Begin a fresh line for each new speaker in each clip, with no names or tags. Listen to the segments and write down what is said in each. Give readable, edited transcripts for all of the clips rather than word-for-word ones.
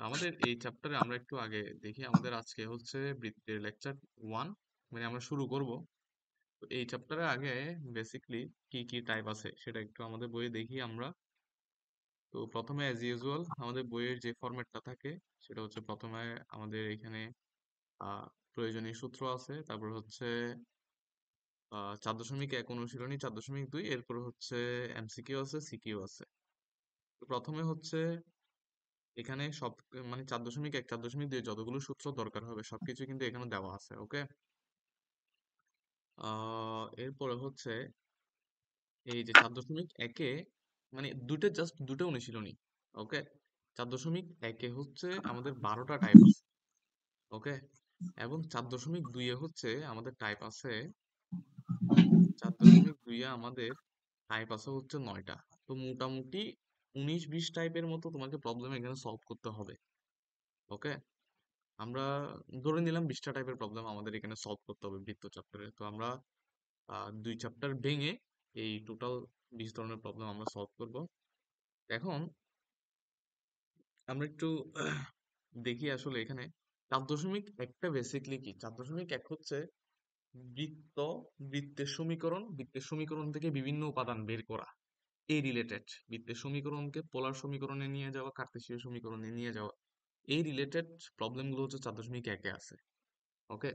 আমাদের এই চ্যাপ্টারে আমরা একটু আগে দেখি। আমাদের আজকে হচ্ছে বৃত্তের লেকচার 1, মানে আমরা শুরু করব। তো এই চ্যাপ্টারে আগে বেসিকলি কি কি টাইপ আছে সেটা একটু আমাদের বইয়ে দেখি আমরা। তো প্রথমে অ্যাজ ইউজুয়াল আমাদের বইয়ের যে ফরম্যাটটা থাকে সেটা হচ্ছে প্রথমে আমাদের এখানে আহ, প্রয়োজনীয় সূত্র আছে, তারপর হচ্ছে 4.1 অনুশীলনী, 4.2, এরপর হচ্ছে এমসিকিউ আছে, সিকিউ আছে। তো প্রথমে হচ্ছে এখানে সব, মানে 4.1, 4.2 যতগুলো সূত্র দরকার হবে সবকিছু কিন্তু এখানে দেওয়া আছে। ওকে, এরপরে হচ্ছে এই যে 4.1-এ মানে জাস্ট দুটো অনুশীলনী। ওকে, 4.1-এ হচ্ছে আমাদের 12টা টাইপ আছে। ওকে, এবং 4.2-এ হচ্ছে আমাদের টাইপ আছে, 4.2-এ আমাদের টাইপ আছে হচ্ছে 9টা। তো মোটামুটি 19-20 টাইপের মতো তোমাকে প্রবলেম এখানে সলভ করতে হবে। ওকে, আমরা ধরে নিলাম 20টা টাইপের প্রবলেম আমাদের এখানে সলভ করতে হবে বৃত্ত চ্যাপ্টারে। তো আমরা 2 চ্যাপ্টার ভেঙে এই টোটাল 20 ধরনের প্রবলেম আমরা সলভ করব। এখন আমরা একটু দেখি আসলে এখানে 4.1টা বেসিকলি কি। 4.1 হচ্ছে বৃত্ত, বৃত্তের সমীকরণ থেকে বিভিন্ন উপাদান বের করা, এই রিলেটেড। বৃত্তের সমীকরণকে পোলার সমীকরণে নিয়ে যাওয়া, কার্তেশীয় সমীকরণে নিয়ে যাওয়া, এই রিলেটেড প্রবলেমগুলো হচ্ছে 4.1-এ আছে। ওকে,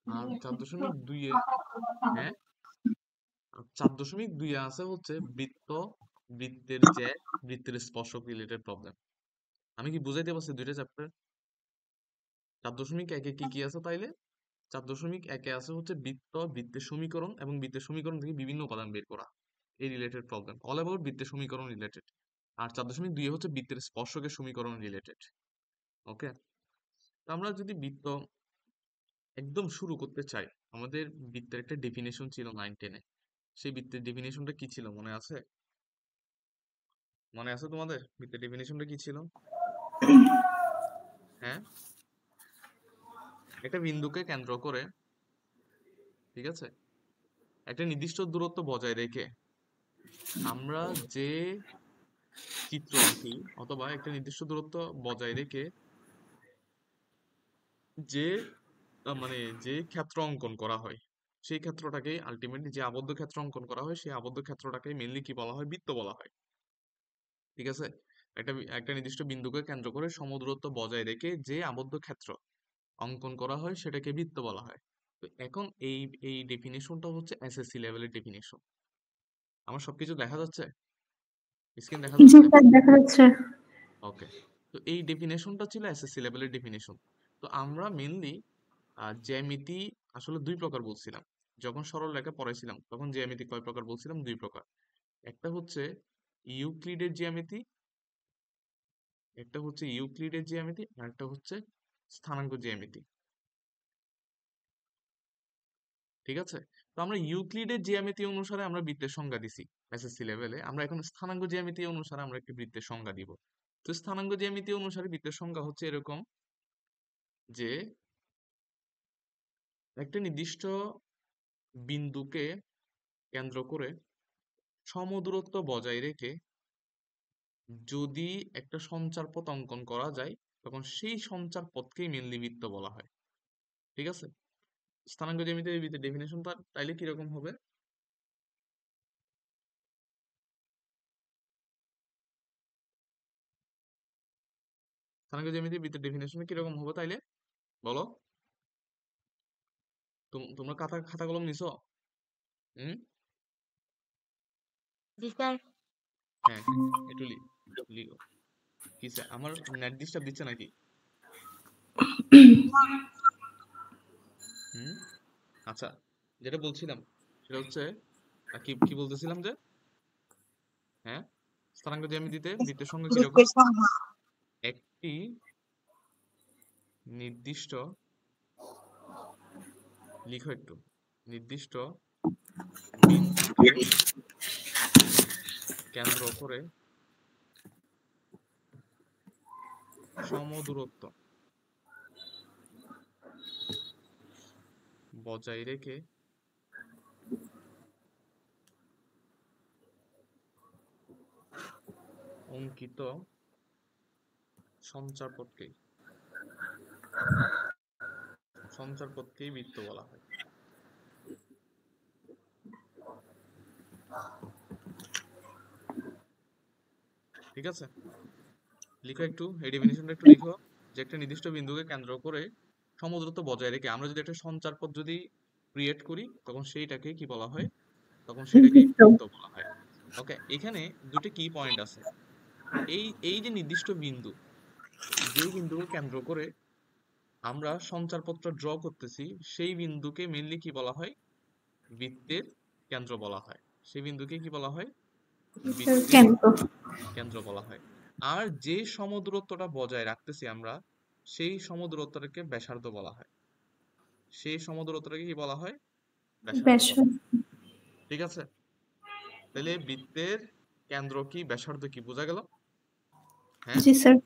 আর 4.2-এ, হ্যাঁ, 4.2-এ আছে হচ্ছে বৃত্ত, বৃত্তের জ্যা, বৃত্তের স্পর্শক রিলেটেড প্রবলেম। আমি কি বুঝাইতে পারছি দুইটা চ্যাপ্টার? 4.1-এ কি কি আছে তাইলে? 4.1-এ আছে হচ্ছে বৃত্ত, বৃত্তের সমীকরণ এবং বৃত্তের সমীকরণ থেকে বিভিন্ন উপাদান বের করা, এই রিলেটেড প্রবলেম, অল অ্যাবাউট বৃত্তের সমীকরণ রিলেটেড। আর 4.2-এ হচ্ছে বৃত্তের স্পর্শকের সমীকরণ রিলেটেড। ওকে, তো আমরা যদি বৃত্ত একদম শুরু করতে চাই, আমাদের বৃত্তের একটা ডেফিনেশন ছিল 9-10-এ। সেই বৃত্তের ডেফিনেশনটা কি ছিল মনে আছে? মনে আছে তোমাদের বৃত্তের ডেফিনেশনটা কি ছিল? হ্যাঁ, একটা বিন্দুকে কেন্দ্র করে, ঠিক আছে, একটা নির্দিষ্ট দূরত্ব বজায় রেখে আমরা যে চিত্র আঁকি, অথবা একটা নির্দিষ্ট দূরত্ব বজায় রেখে যে মানে যে ক্ষেত্র অঙ্কন করা হয়, সেই ক্ষেত্রটাকে আলটিমেটলি, যে আবদ্ধ ক্ষেত্র অঙ্কন করা হয় সেই আবদ্ধ ক্ষেত্রটাকে মেইনলি কি বলা হয়? বৃত্ত বলা হয়। ঠিক আছে, একটা নির্দিষ্ট বিন্দুকে কেন্দ্র করে সমদূরত্ব বজায় রেখে যে আবদ্ধ ক্ষেত্র অঙ্কন করা হয় সেটাকে বৃত্ত বলা হয়। তো এখন এই এই ডেফিনেশনটা হচ্ছে এসএসসি লেভেলের ডেফিনেশন। আমার সবকিছু দেখা যাচ্ছে? স্ক্রিন দেখা
জি
যাচ্ছে?
স্যার, দেখা যাচ্ছে।
ওকে, তো এই ডেফিনেশনটা ছিল এসএসসি লেভেলের ডেফিনেশন। তো আমরা মেইনলি জ্যামিতি আসলে দুই প্রকার বলছিলাম। যখন সরল রেখা পড়াইছিলাম তখন জ্যামিতি কয় প্রকার বলছিলাম? দুই প্রকার। একটা হচ্ছে ইউক্লিডের জ্যামিতি, আর একটা হচ্ছে স্থানাঙ্ক জ্যামিতি। ঠিক আছে, তো আমরা ইউক্লিডের জ্যামিতি অনুসারে আমরা বৃত্তের সংজ্ঞা দিছি এসএসসি লেভেলে। আমরা এখন স্থানাঙ্ক জ্যামিতি অনুসারে আমরা একটি বৃত্তের সংজ্ঞা দিব। তো স্থানাঙ্ক জ্যামিতি অনুসারে বৃত্তের সংজ্ঞা হচ্ছে এরকম যে একটা নির্দিষ্ট বিন্দুকে কেন্দ্র করে সমদূরত্ব বজায় রেখে যদি একটা সঞ্চার পথ অঙ্কন করা যায়, তখন সেই সঞ্চার পথকেই মেইনলি বৃত্ত বলা হয়। ঠিক আছে, স্থানাঙ্ক জ্যামিতির ডেফিনেশনটা তাইলে কিরকম হবে? স্থানাঙ্ক জ্যামিতির বৃত্তের ডেফিনেশন কিরকম হবে তাইলে বলো? তোমরা খাতা কলম নিছো? হুম,
জি স্যার।
হ্যাঁ, একটু লিখো। কি আমার নেট ডিস্টার্ব দিচ্ছে নাকি? হুম, আচ্ছা, যেটা বলছিলাম সেটা হচ্ছে কি কি বলতেছিলাম যে, হ্যাঁ, স্থানাঙ্ক জ্যামিতিতে বৃত্তের সংজ্ঞা কিরকম? একটি নির্দিষ্ট, লিখো একটু, নির্দিষ্ট বিন্দুকে কেন্দ্র করে সমদূরত্ব বজায় রেখে অঙ্কিত সঞ্চারপথকেই বৃত্ত বলা হয়। ঠিক আছে, লিখো একটু এই ডেফিনিশনটা একটু লিখো, যে একটা নির্দিষ্ট বিন্দুকে কেন্দ্র করে সমদূরত্ব বজায় রেখে আমরা যদি একটা সঞ্চারপথ যদি ক্রিয়েট করি তখন সেইটাকে কি বলা হয়, তখন সেটাকেই
বৃত্ত।
বৃত্ত বলা হয়। ওকে, এখানে দুটো কি পয়েন্ট আছে। এই এই যে নির্দিষ্ট বিন্দু, যে বিন্দুকে কেন্দ্র করে আমরা সঞ্চারপথটা ড্র করতেছি, সেই বিন্দুকে মেইনলি কি বলা হয়, বৃত্তের কেন্দ্র বলা হয়। সেই বিন্দুকে কি বলা হয়, বৃত্তের
কেন্দ্র।
কেন্দ্র বলা হয়। আর যে সমদূরত্বটা বজায় রাখতেছি আমরা, সেই সমদূরত্বটাকে ব্যাসার্ধ বলা হয়। সেই সমদূরত্বটাকে কি বলা হয়, ব্যাসার্ধ বলা
ব্যাসার্ধ।
হয়। ঠিক আছে, তাহলে বৃত্তের কেন্দ্র কি ব্যাসার্ধ কি বোঝা গেল? হ্যাঁ,
জি স্যার।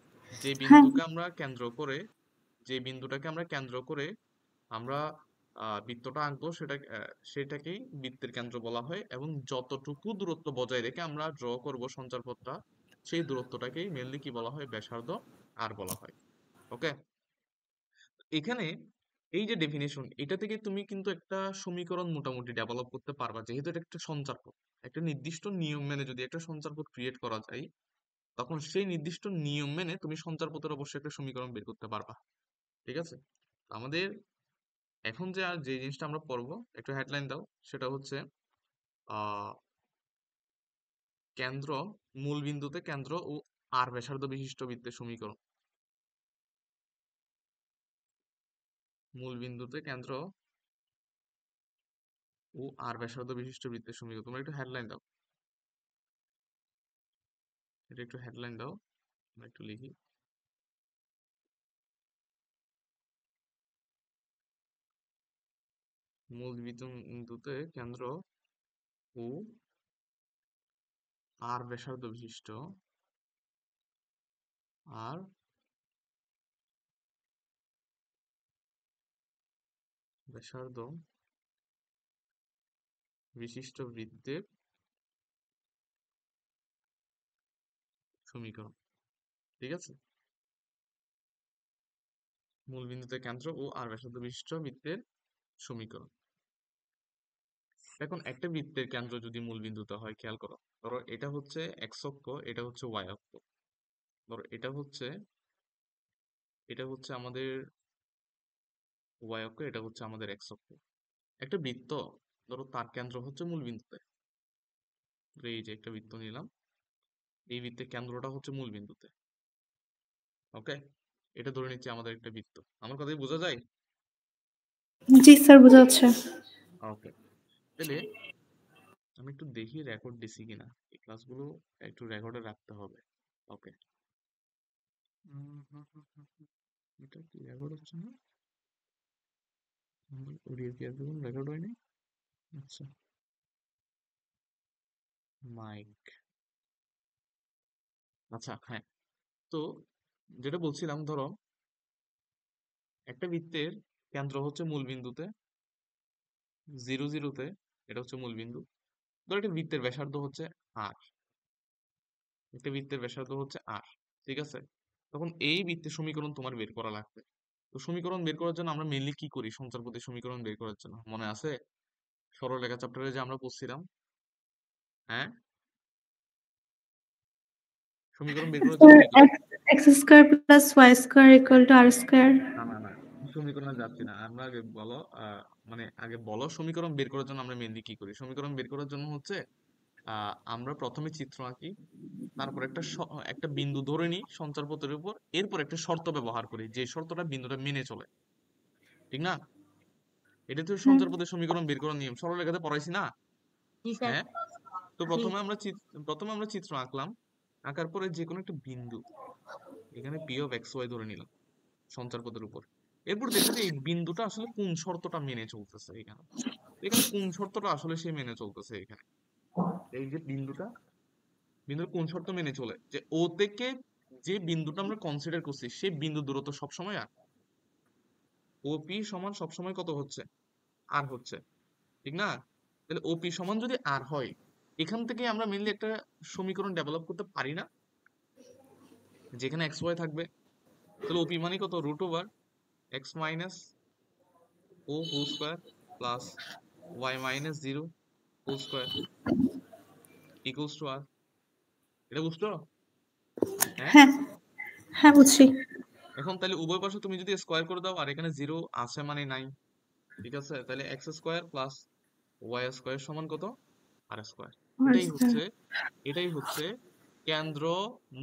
যে
হ্যাঁ।
বিন্দুকে আমরা কেন্দ্র করে, যে বিন্দুটাকে আমরা কেন্দ্র করে আমরা বৃত্তটা আঁকবো, সেটাকেই বৃত্তের কেন্দ্র বলা হয়। এবং যতটুকু দূরত্ব বজায় রেখে আমরা ড্র করব সঞ্চারপথটা, সেই দূরত্বটাকেই মেনলি কি বলা হয়, ব্যাসার্ধ আর বলা হয়। ওকে, এখানে এই যে ডেফিনেশন, এটা থেকে তুমি কিন্তু একটা সমীকরণ মোটামুটি ডেভেলপ করতে পারবা, যেহেতু এটা একটা সঞ্চারপথ। একটা নির্দিষ্ট নিয়ম মেনে যদি একটা সঞ্চারপথ ক্রিয়েট করা যায়, তখন সেই নির্দিষ্ট নিয়ম মেনে তুমি সঞ্চারপথের অবশ্যই একটা সমীকরণ বের করতে পারবা। ঠিক আছে, আমাদের এখন যে জিনিসটা আমরা পড়বো, একটু হেডলাইন দাও, সেটা হচ্ছে আহ কেন্দ্র, মূল বিন্দুতে কেন্দ্র ও আর ব্যাসার্ধ বিশিষ্ট বৃত্তের সমীকরণ। মূল বিন্দুতে কেন্দ্র ও আর ব্যাসার্ধ বিশিষ্ট বৃত্তের সমীকরণ, তোমরা একটু হেডলাইন দাও, এটা একটু হেডলাইন দাও, আমরা একটু লিখি। মূল বিন্দুতে কেন্দ্র ও আর ব্যাসার্ধ বিশিষ্ট, আর ব্যাসার্ধ বিশিষ্ট বৃত্তের সমীকরণ। ঠিক আছে, মূল বিন্দুতে কেন্দ্র ও আর ব্যাসার্ধ বিশিষ্ট বৃত্তের সমীকরণ। এখন একটা বৃত্তের কেন্দ্র যদি মূল বিন্দুতে হয়, খেয়াল করো, ধরো এটা হচ্ছে এক্স অক্ষ, এটা হচ্ছে ওয়াই অক্ষ। ধরো এটা হচ্ছে আমাদের ওয়াই অক্ষ, এটা হচ্ছে আমাদের এক্স অক্ষ। একটা বৃত্ত, ধরো তার কেন্দ্র হচ্ছে মূল বিন্দুতে। ধরো এই যে একটা বৃত্ত নিলাম, এই বৃত্তের কেন্দ্রটা হচ্ছে মূল বিন্দুতে। ওকে, এটা ধরে নিচ্ছি আমাদের একটা বৃত্ত। আমার কথাই বোঝা যায়?
জি স্যার, বোঝা যাচ্ছে।
ওকে, তাহলে আমি একটু দেখি রেকর্ড দিছি কিনা, এই ক্লাসগুলো একটু রেকর্ডে রাখতে হবে। ওকে, এটা কি রেকর্ড হচ্ছে না? আমার অডিও কি একদম রেকর্ড হয়নি? আচ্ছা, মাইক। আচ্ছা, হ্যাঁ, তো যেটা বলছিলাম, ধরো একটা বৃত্তের কেন্দ্র হচ্ছে মূল বিন্দুতে, 0 0-তে, এটা হচ্ছে মূল বিন্দু। ধরো একটা বৃত্তের ব্যাসার্ধ হচ্ছে আর, একটা বৃত্তের ব্যাসার্ধ হচ্ছে আর। ঠিক আছে, তখন এই বৃত্তের সমীকরণ তোমার বের করা লাগবে। তো সমীকরণ বের করার জন্য আমরা মেইনলি কি করি, সঞ্চারপথের সমীকরণ বের করার জন্য মনে আছে সরলরেখা চ্যাপ্টারে যে আমরা পড়ছিলাম? হ্যাঁ, সমীকরণ বের করার জন্য
স্যার,
কি করি?
X square plus y square equal to r square.
না না না, সমীকরণে যাচ্ছি না আমরা, আগে বলো মানে আগে বলো সমীকরণ বের করার জন্য আমরা মেইনলি কি করি। সমীকরণ বের করার জন্য হচ্ছে আমরা প্রথমে চিত্র আঁকি, তারপর একটা বিন্দু ধরে নিই সঞ্চারপথের উপর, এরপর একটা শর্ত ব্যবহার করি, যে শর্তটা বিন্দুটা মেনে চলে। ঠিক না? এটা তো সঞ্চারপথের সমীকরণ বের করার নিয়ম, সরলরেখাতে পড়াইছি না? হ্যাঁ, তো প্রথমে আমরা চিত্র আঁকলাম, আঁকার পরে যে কোনো একটা বিন্দু, এখানে পি অফ এক্স ওয়াই ধরে নিলাম সঞ্চারপথের উপর। এরপর দেখবো যে এই বিন্দুটা আসলে কোন শর্তটা মেনে চলতেছে এখানে, এখানে কোন শর্তটা আসলে সে মেনে চলতেছে এখানে। এই যে বিন্দুর কোন শর্ত মেনে চলে, যে ও থেকে যে বিন্দুটা আমরা কনসিডার করছি সেই বিন্দু দূরত্ব সবসময় আর, ওপি সমান সবসময় কত হচ্ছে, আর হচ্ছে। ঠিক না? তাহলে ওপি সমান যদি আর হয়, এখান থেকে আমরা মেনলি একটা সমীকরণ ডেভেলপ করতে পারি না, যেখানে এক্স ওয়াই থাকবে। তাহলে ওপি মানে কত? Root over x minus o whole square plus y minus zero whole square equals to r. এটা বুঝছো? হ্যাঁ।
হ্যাঁ, হ্যাঁ বুঝছি।
এখন তাহলে উভয় পাশে তুমি যদি স্কোয়ার করে দাও, আর এখানে জিরো আছে মানে নাই, ঠিক আছে? তাহলে x square plus y square সমান কত? আর স্কোয়ার।
আর
এটাই
স্কয়ার।
হচ্ছে এটাই হচ্ছে কেন্দ্র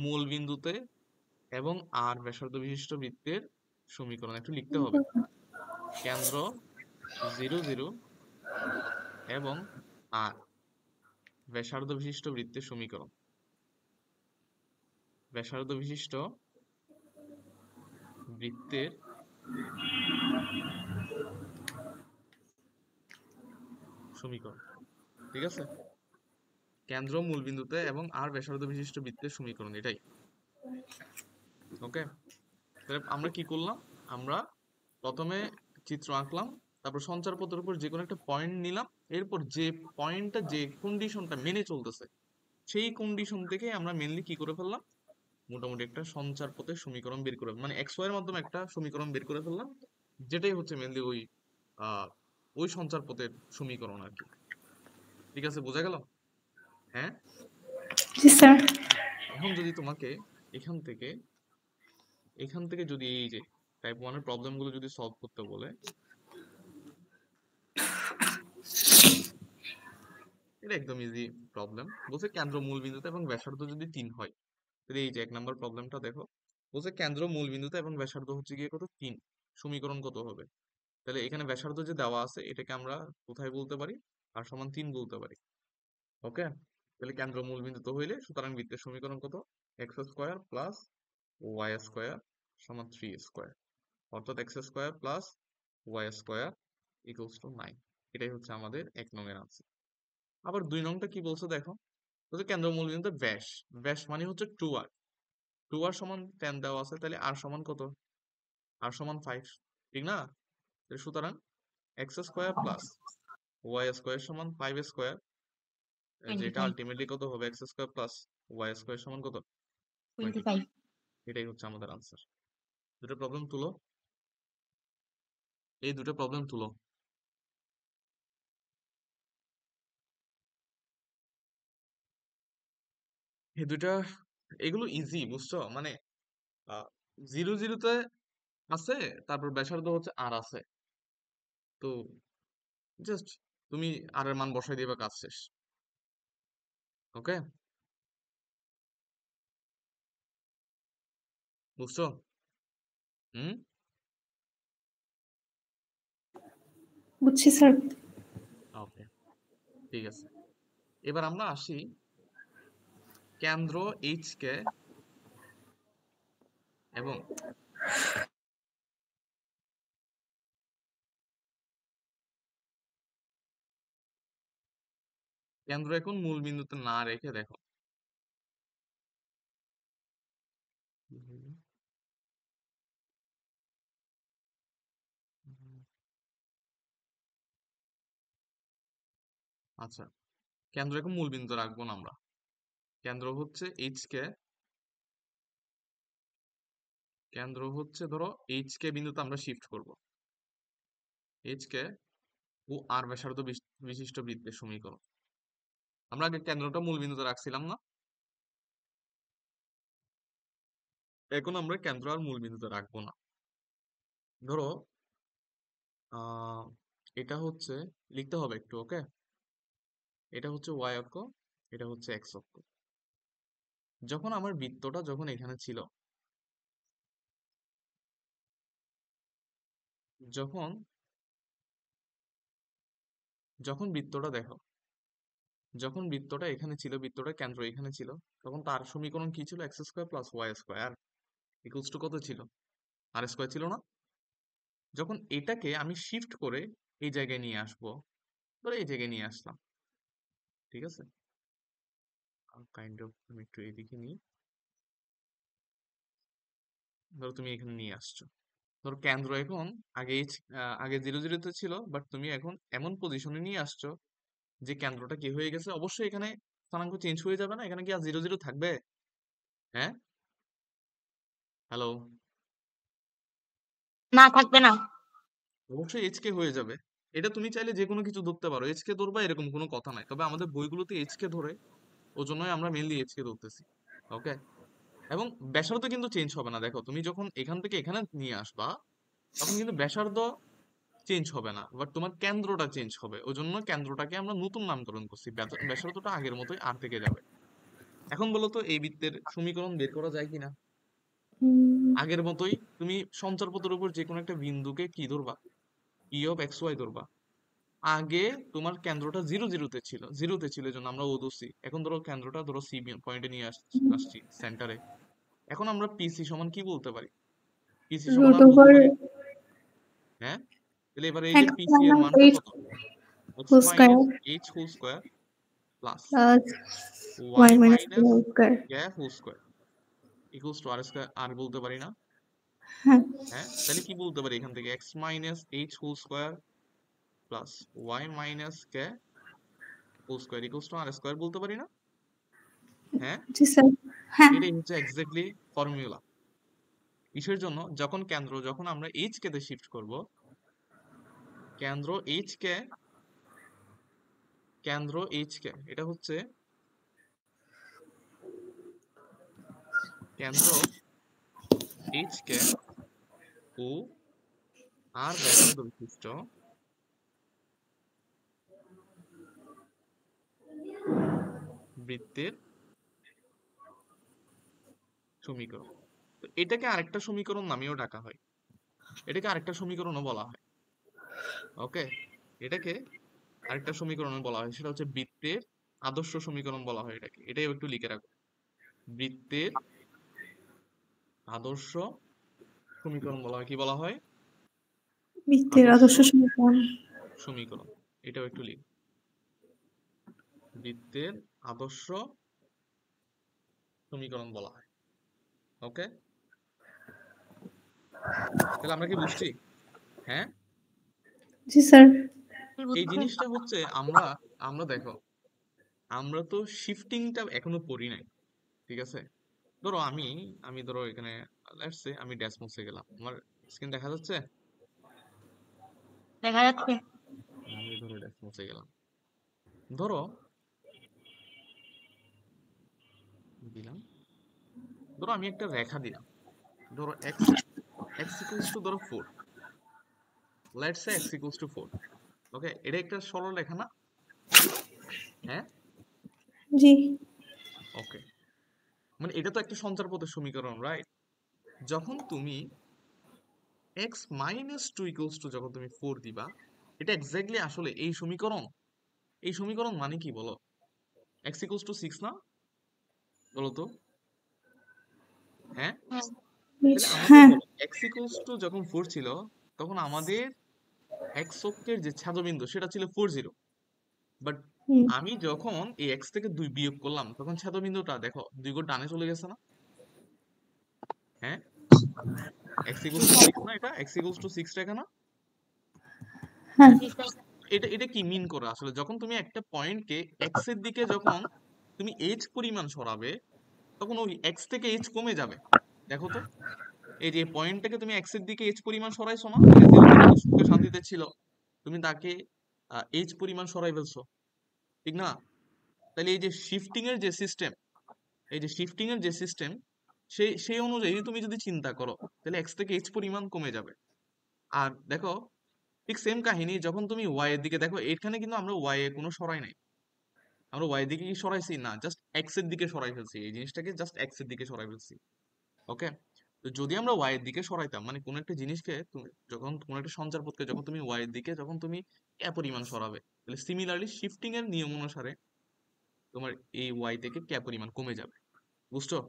মূল বিন্দুতে এবং আর ব্যাসার্ধ বিশিষ্ট বৃত্তের সমীকরণ। একটু লিখতে হবে। কেন্দ্র 0 0 এবং আর ব্যাসার্ধ বিশিষ্ট বৃত্তের সমীকরণ। ব্যাসার্ধ বিশিষ্ট বৃত্তের সমীকরণ, ঠিক আছে? কেন্দ্র মূল বিন্দুতে এবং আর ব্যাসার্ধ বিশিষ্ট বৃত্তের সমীকরণ, এটাই। ওকে, তাহলে আমরা কি করলাম? আমরা প্রথমে চিত্র আঁকলাম, তারপর সঞ্চারপথের উপর যে কোনো একটা পয়েন্ট নিলাম, এরপর যে পয়েন্টটা যে কন্ডিশনটা মেনে চলতেছে সেই কন্ডিশন থেকে আমরা মেনলি কি করে ফেললাম, মোটামুটি একটা সঞ্চারপথের সমীকরণ বের করে, মানে এক্স ওয়াই এর মাধ্যমে একটা সমীকরণ বের করে ফেললাম, যেটাই হচ্ছে মেনলি আহ ওই সঞ্চারপথের সমীকরণ আর কি। ঠিক আছে, বোঝা গেল? হ্যাঁ।
জি স্যার।
এখন যদি তোমাকে এখান থেকে যদি এই যে টাইপ 1 এর প্রবলেম গুলো যদি সলভ করতে বলে, এটা একদম ইজি প্রবলেম। বলছে কেন্দ্র মূল বিন্দুতে এবং ব্যাসার্ধ যদি 3 হয়, তাহলে এই যে 1 নম্বর প্রবলেমটা দেখো। বলছে কেন্দ্র মূল বিন্দুতে এবং ব্যাসার্ধ হচ্ছে গিয়ে কত? 3। সমীকরণ কত হবে? তাহলে এখানে ব্যাসার্ধ যে দেওয়া আছে এটাকে আমরা কোথায় বলতে পারি? আর সমান 3 বলতে পারি। ওকে, তাহলে কেন্দ্র মূল বিন্দুতে হইলে সুতরাং বৃত্তের সমীকরণ কত? X square plus y square সমান 3 স্কোয়ার, অর্থাৎ x square plus y square equals to 9। এটাই হচ্ছে আমাদের 1 নং এর আনসার। আবার 2 নংটা কি বলছে দেখো। বলছে কেন্দ্র মূল বিন্দুতে ব্যাস, ব্যাস মানে হচ্ছে 2r, 2r সমান 10 দেওয়া আছে, তাহলে আর সমান কত? আর সমান 5, ঠিক না? তাহলে সুতরাং x square plus y square সমান 5 স্কোয়ার, যেটা
25
আলটিমেটলি কত হবে? X square plus y square সমান কত? 25।
25
এটাই হচ্ছে আমাদের আনসার। দুটো প্রবলেম তুলো, এই দুটো প্রবলেম তুলো। এই দুইটা, এগুলো ইজি, বুঝছো? মানে 0 0-তে আছে, তারপর ব্যাসার্ধ হচ্ছে আর আছে, তো জাস্ট তুমি আর এর মান বসাই দিবা, কাজ শেষ। ওকে, বুঝছো? হুম।
বুঝছি স্যার।
ওকে, ঠিক আছে। এবার আমরা আসি কেন্দ্র এইচ কে এবং কেন্দ্র এখন মূল বিন্দুতে না রেখে দেখো। আচ্ছা, কেন্দ্র এখন মূল বিন্দুতে রাখবো না আমরা। কেন্দ্র হচ্ছে এইচ কে, কেন্দ্র হচ্ছে ধরো এইচ কে বিন্দুতে আমরা শিফট করব। এইচ কে ও আর ব্যাসার্ধ বিশিষ্ট বৃত্তের সমীকরণ। আমরা আগে কেন্দ্রটা মূল বিন্দুতে রাখছিলাম না, এখন আমরা কেন্দ্র আর মূল বিন্দুতে রাখবো না। ধরো আহ এটা হচ্ছে, লিখতে হবে একটু। ওকে, এটা হচ্ছে ওয়াই অক্ষ, এটা হচ্ছে এক্স অক্ষ। যখন আমার বৃত্তটা যখন এখানে ছিল, যখন যখন বৃত্তটা দেখো, যখন বৃত্তটা এখানে ছিল, বৃত্তটা কেন্দ্র এখানে ছিল, তখন তার সমীকরণ কি ছিল? X square plus y square equals to কত ছিল? আর স্কোয়ার ছিল না? যখন এটাকে আমি শিফট করে এই জায়গায় নিয়ে আসবো, ধরো এই জায়গায় নিয়ে আসলাম, ঠিক আছে? কাইন্ড অফ আমি একটু এদিকে নিই। ধরো তুমি এখানে নিয়ে আসছো, ধরো কেন্দ্র এখন আগে আগে 0 0-তে ছিল, বাট তুমি এখন এমন পজিশনে নিয়ে আসছো যে কেন্দ্রটা কি হয়ে গেছে? অবশ্যই এখানে স্থানাঙ্ক চেঞ্জ হয়ে যাবে না? এখানে কি আর 0 0 থাকবে? হ্যাঁ, হ্যালো?
না থাকবে না।
অবশ্যই এইচকে হয়ে যাবে। এটা তুমি চাইলে যে কোনো কিছু ধরতে পারো, এইচকে ধরবা এরকম কোনো কথা নাই, তবে আমাদের বইগুলোতে এইচকে ধরে, ওজন্যই আমরা মেনলি এইচকে ধরতেছি। ওকে, এবং ব্যাসার্ধ কিন্তু চেঞ্জ হবে না। দেখো তুমি যখন এখান থেকে এখানে নিয়ে আসবা তখন কিন্তু ব্যাসার্ধ চেঞ্জ হবে না, বাট তোমার কেন্দ্রটা চেঞ্জ হবে। ওই জন্য কেন্দ্রটাকে আমরা নতুন নামকরণ করছি, ব্যাসার্ধটা আগের মতোই আর থেকে যাবে। এখন বলো তো এই বৃত্তের সমীকরণ বের করা যায় কিনা? আগের মতোই তুমি সঞ্চারপথের উপর যে কোনো একটা বিন্দুকে কি ধরবা, ই অফ এক্স ওয়াই ধরবা। আগে তোমার কেন্দ্রটা জিরোতে ছিল, এই জন্য আমরা ও ধরছি। এখন ধরো কেন্দ্রটা ধরো সি পয়েন্টে নিয়ে আসছি সেন্টারে। এখন আমরা পিসি সমান কি বলতে পারি? পিসি সমান
রুট
আমরা বলতে
ওভার
পারি, হ্যাঁ, তাহলে এবার এই যে
এক্স
পিসি এর
মাইনাস
মানটা
এইচ
কত? X
whole square
minus h whole square plus
plus
y
y minus
minus
whole square.
K whole square equals to r square. আর বলতে পারি না,
হ্যাঁ,
হ্যাঁ, তাহলে কি বলতে পারি এখান থেকে? X minus h whole square plus y minus k whole square equals to r square বলতে পারি না? হ্যাঁ,
জি স্যার। হ্যাঁ,
এটাই হচ্ছে এক্স্যাক্টলি ফর্মুলা। কিসের জন্য? যখন আমরা এইচ কে তে শিফট করব, কেন্দ্র এইচ কে, এটা হচ্ছে কেন্দ্র এইচ কে ও আর ব্যাসার্ধ বিশিষ্ট বৃত্তের সমীকরণ। তো এটাকে আরেকটা সমীকরণ নামেও ডাকা হয়, এটাকে আরেকটা সমীকরণও বলা হয়। ওকে, এটাকে আরেকটা সমীকরণও বলা হয়, সেটা হচ্ছে বৃত্তের আদর্শ সমীকরণ বলা হয় এটাকে। এটাই একটু লিখে রাখো, বৃত্তের আদর্শ সমীকরণ বলা হয়। কি বলা হয়?
বৃত্তের
আদর্শ
আদর্শ সমীকরণ।
সমীকরণ। এটাও একটু লিখ, বৃত্তের আদর্শ সমীকরণ বলা হয়। ওকে, তাহলে আমরা কি বুঝছি? হ্যাঁ,
জি স্যার।
এই জিনিসটা হচ্ছে আমরা আমরা দেখো, আমরা তো শিফটিংটা এখনো পড়ি নাই, ঠিক আছে? ধরো আমি আমি ধরো এখানে লেটস সে আমি ড্যাশ মুছে গেলাম, আমার স্ক্রিন দেখা যাচ্ছে?
দেখা যাচ্ছে।
আমি ধরো ড্যাশ মুছে গেলাম, ধরো দিলাম, ধরো আমি একটা রেখা দিলাম, ধরো এক্স এক্স ইকুয়ালস টু ধরো 4, let's say x equals to 4। ওকে, এটা একটা সরল রেখা না? হ্যাঁ,
জি
ওকে, মানে এটা তো একটা সঞ্চারপথের সমীকরণ, রাইট? যখন তুমি x minus two equals to যখন তুমি 4 দিবা, এটা এক্স্যাক্টলি আসলে এই সমীকরণ। এই সমীকরণ মানে কি বলো? এক্স ইকুয়ালস টু 6 না? বলো তো, হ্যাঁ? তাহলে আমাদের
হ্যাঁ।
বলো এক্স ইকুয়ালস টু যখন 4 ছিল, তখন আমাদের এক্স অক্ষের যে ছাদবিন্দু সেটা ছিল 40। বাট
হুম,
আমি যখন এই এক্স থেকে 2 বিয়োগ করলাম, তখন ছাদবিন্দুটা দেখো 2 গুণ ডানে চলে গেছে না? হ্যাঁ, এক্স ইকুয়ালস টু 6 না, এটা এক্স ইকুয়ালস টু 6 রেখা না?
হ্যাঁ,
হ্যাঁ, এটা এটা কি মিন করে আসলে? যখন তুমি একটা পয়েন্টকে এক্স এর দিকে যখন তুমি এইচ পরিমাণ সরাবে, তখন ওই এক্স থেকে এইচ কমে যাবে। দেখো তো, এই যে পয়েন্টটাকে তুমি এক্স এর দিকে এইচ পরিমাণ সরাইছো না, মানে যে লোকটা সুখে শান্তিতে ছিল, তুমি তাকে এইচ পরিমাণ সরাই ফেলছো, ঠিক না? তাহলে এই যে শিফটিং এর যে সিস্টেম, এই যে শিফটিং এর যে সিস্টেম, সেই অনুযায়ী তুমি যদি চিন্তা করো, তাহলে এক্স থেকে এইচ পরিমাণ কমে যাবে। আর দেখো, ঠিক সেম কাহিনী যখন তুমি ওয়াই এর দিকে দেখো, এখানে কিন্তু আমরা ওয়াই এ কোনো সরাই নাই। আমরা ওয়াই এর দিকে কি সরাইছি? না, জাস্ট এক্স এর দিকে সরাই ফেলছি, এই জিনিসটাকে জাস্ট এক্স এর দিকে সরাই ফেলছি। ওকে, তো যদি আমরা ওয়াই এর দিকে সরাইতাম, মানে কোন একটা জিনিসকে তুমি যখন কোন একটা সঞ্চারপথকে যখন তুমি ওয়াই এর দিকে যখন তুমি এ পরিমাণ সরাবে, তাহলে সিমিলারলি শিফটিং এর নিয়ম অনুসারে তোমার এই ওয়াই থেকে কে পরিমাণ কমে যাবে। বুঝছো?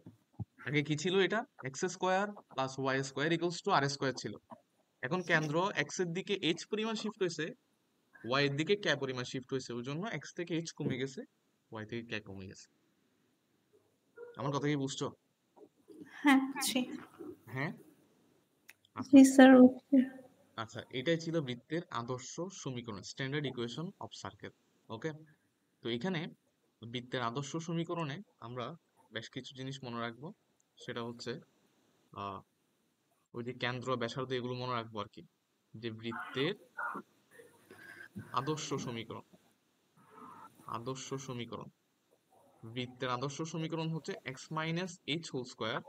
আগে কি ছিল? এটা x square plus y square equals to r square ছিল। এখন কেন্দ্র এক্স এর দিকে এইচ পরিমাণ শিফট হয়েছে, ওয়াই এর দিকে কে পরিমাণ শিফট হয়েছে, ওই জন্য এক্স থেকে এইচ কমে গেছে, ওয়াই থেকে কে কমে গেছে। আমার কথা কি বুঝছো?
হ্যাঁ, জি
হ্যাঁ, আচ্ছা
জি স্যার। ওকে
আচ্ছা, এটাই ছিল বৃত্তের আদর্শ সমীকরণ, স্ট্যান্ডার্ড ইকুয়েশন অফ সার্কেল। ওকে, তো এখানে বৃত্তের আদর্শ সমীকরণে আমরা বেশ কিছু জিনিস মনে রাখবো। সেটা হচ্ছে আহ ওই যে কেন্দ্র ব্যাসার্ধ এগুলো মনে রাখবো আর কি, যে বৃত্তের আদর্শ সমীকরণ। আদর্শ সমীকরণ, বৃত্তের আদর্শ সমীকরণ হচ্ছে x minus h whole square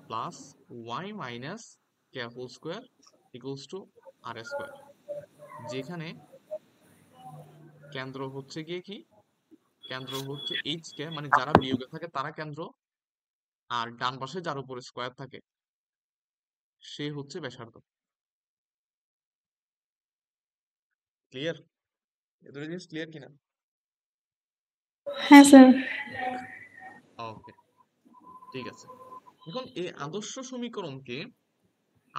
plus y minus k whole square equals to r square, যেখানে কেন্দ্র হচ্ছে গিয়ে কি, কেন্দ্র হচ্ছে এইচ কে, মানে যারা বিয়োগে থাকে তারা কেন্দ্র, আর ডান পাশে যার উপরে স্কোয়ার থাকে সে হচ্ছে ব্যাসার্ধ। ক্লিয়ার? এ দুটো জিনিস ক্লিয়ার কিনা?
হ্যাঁ স্যার।
ওকে, ঠিক আছে। এখন এই আদর্শ সমীকরণকে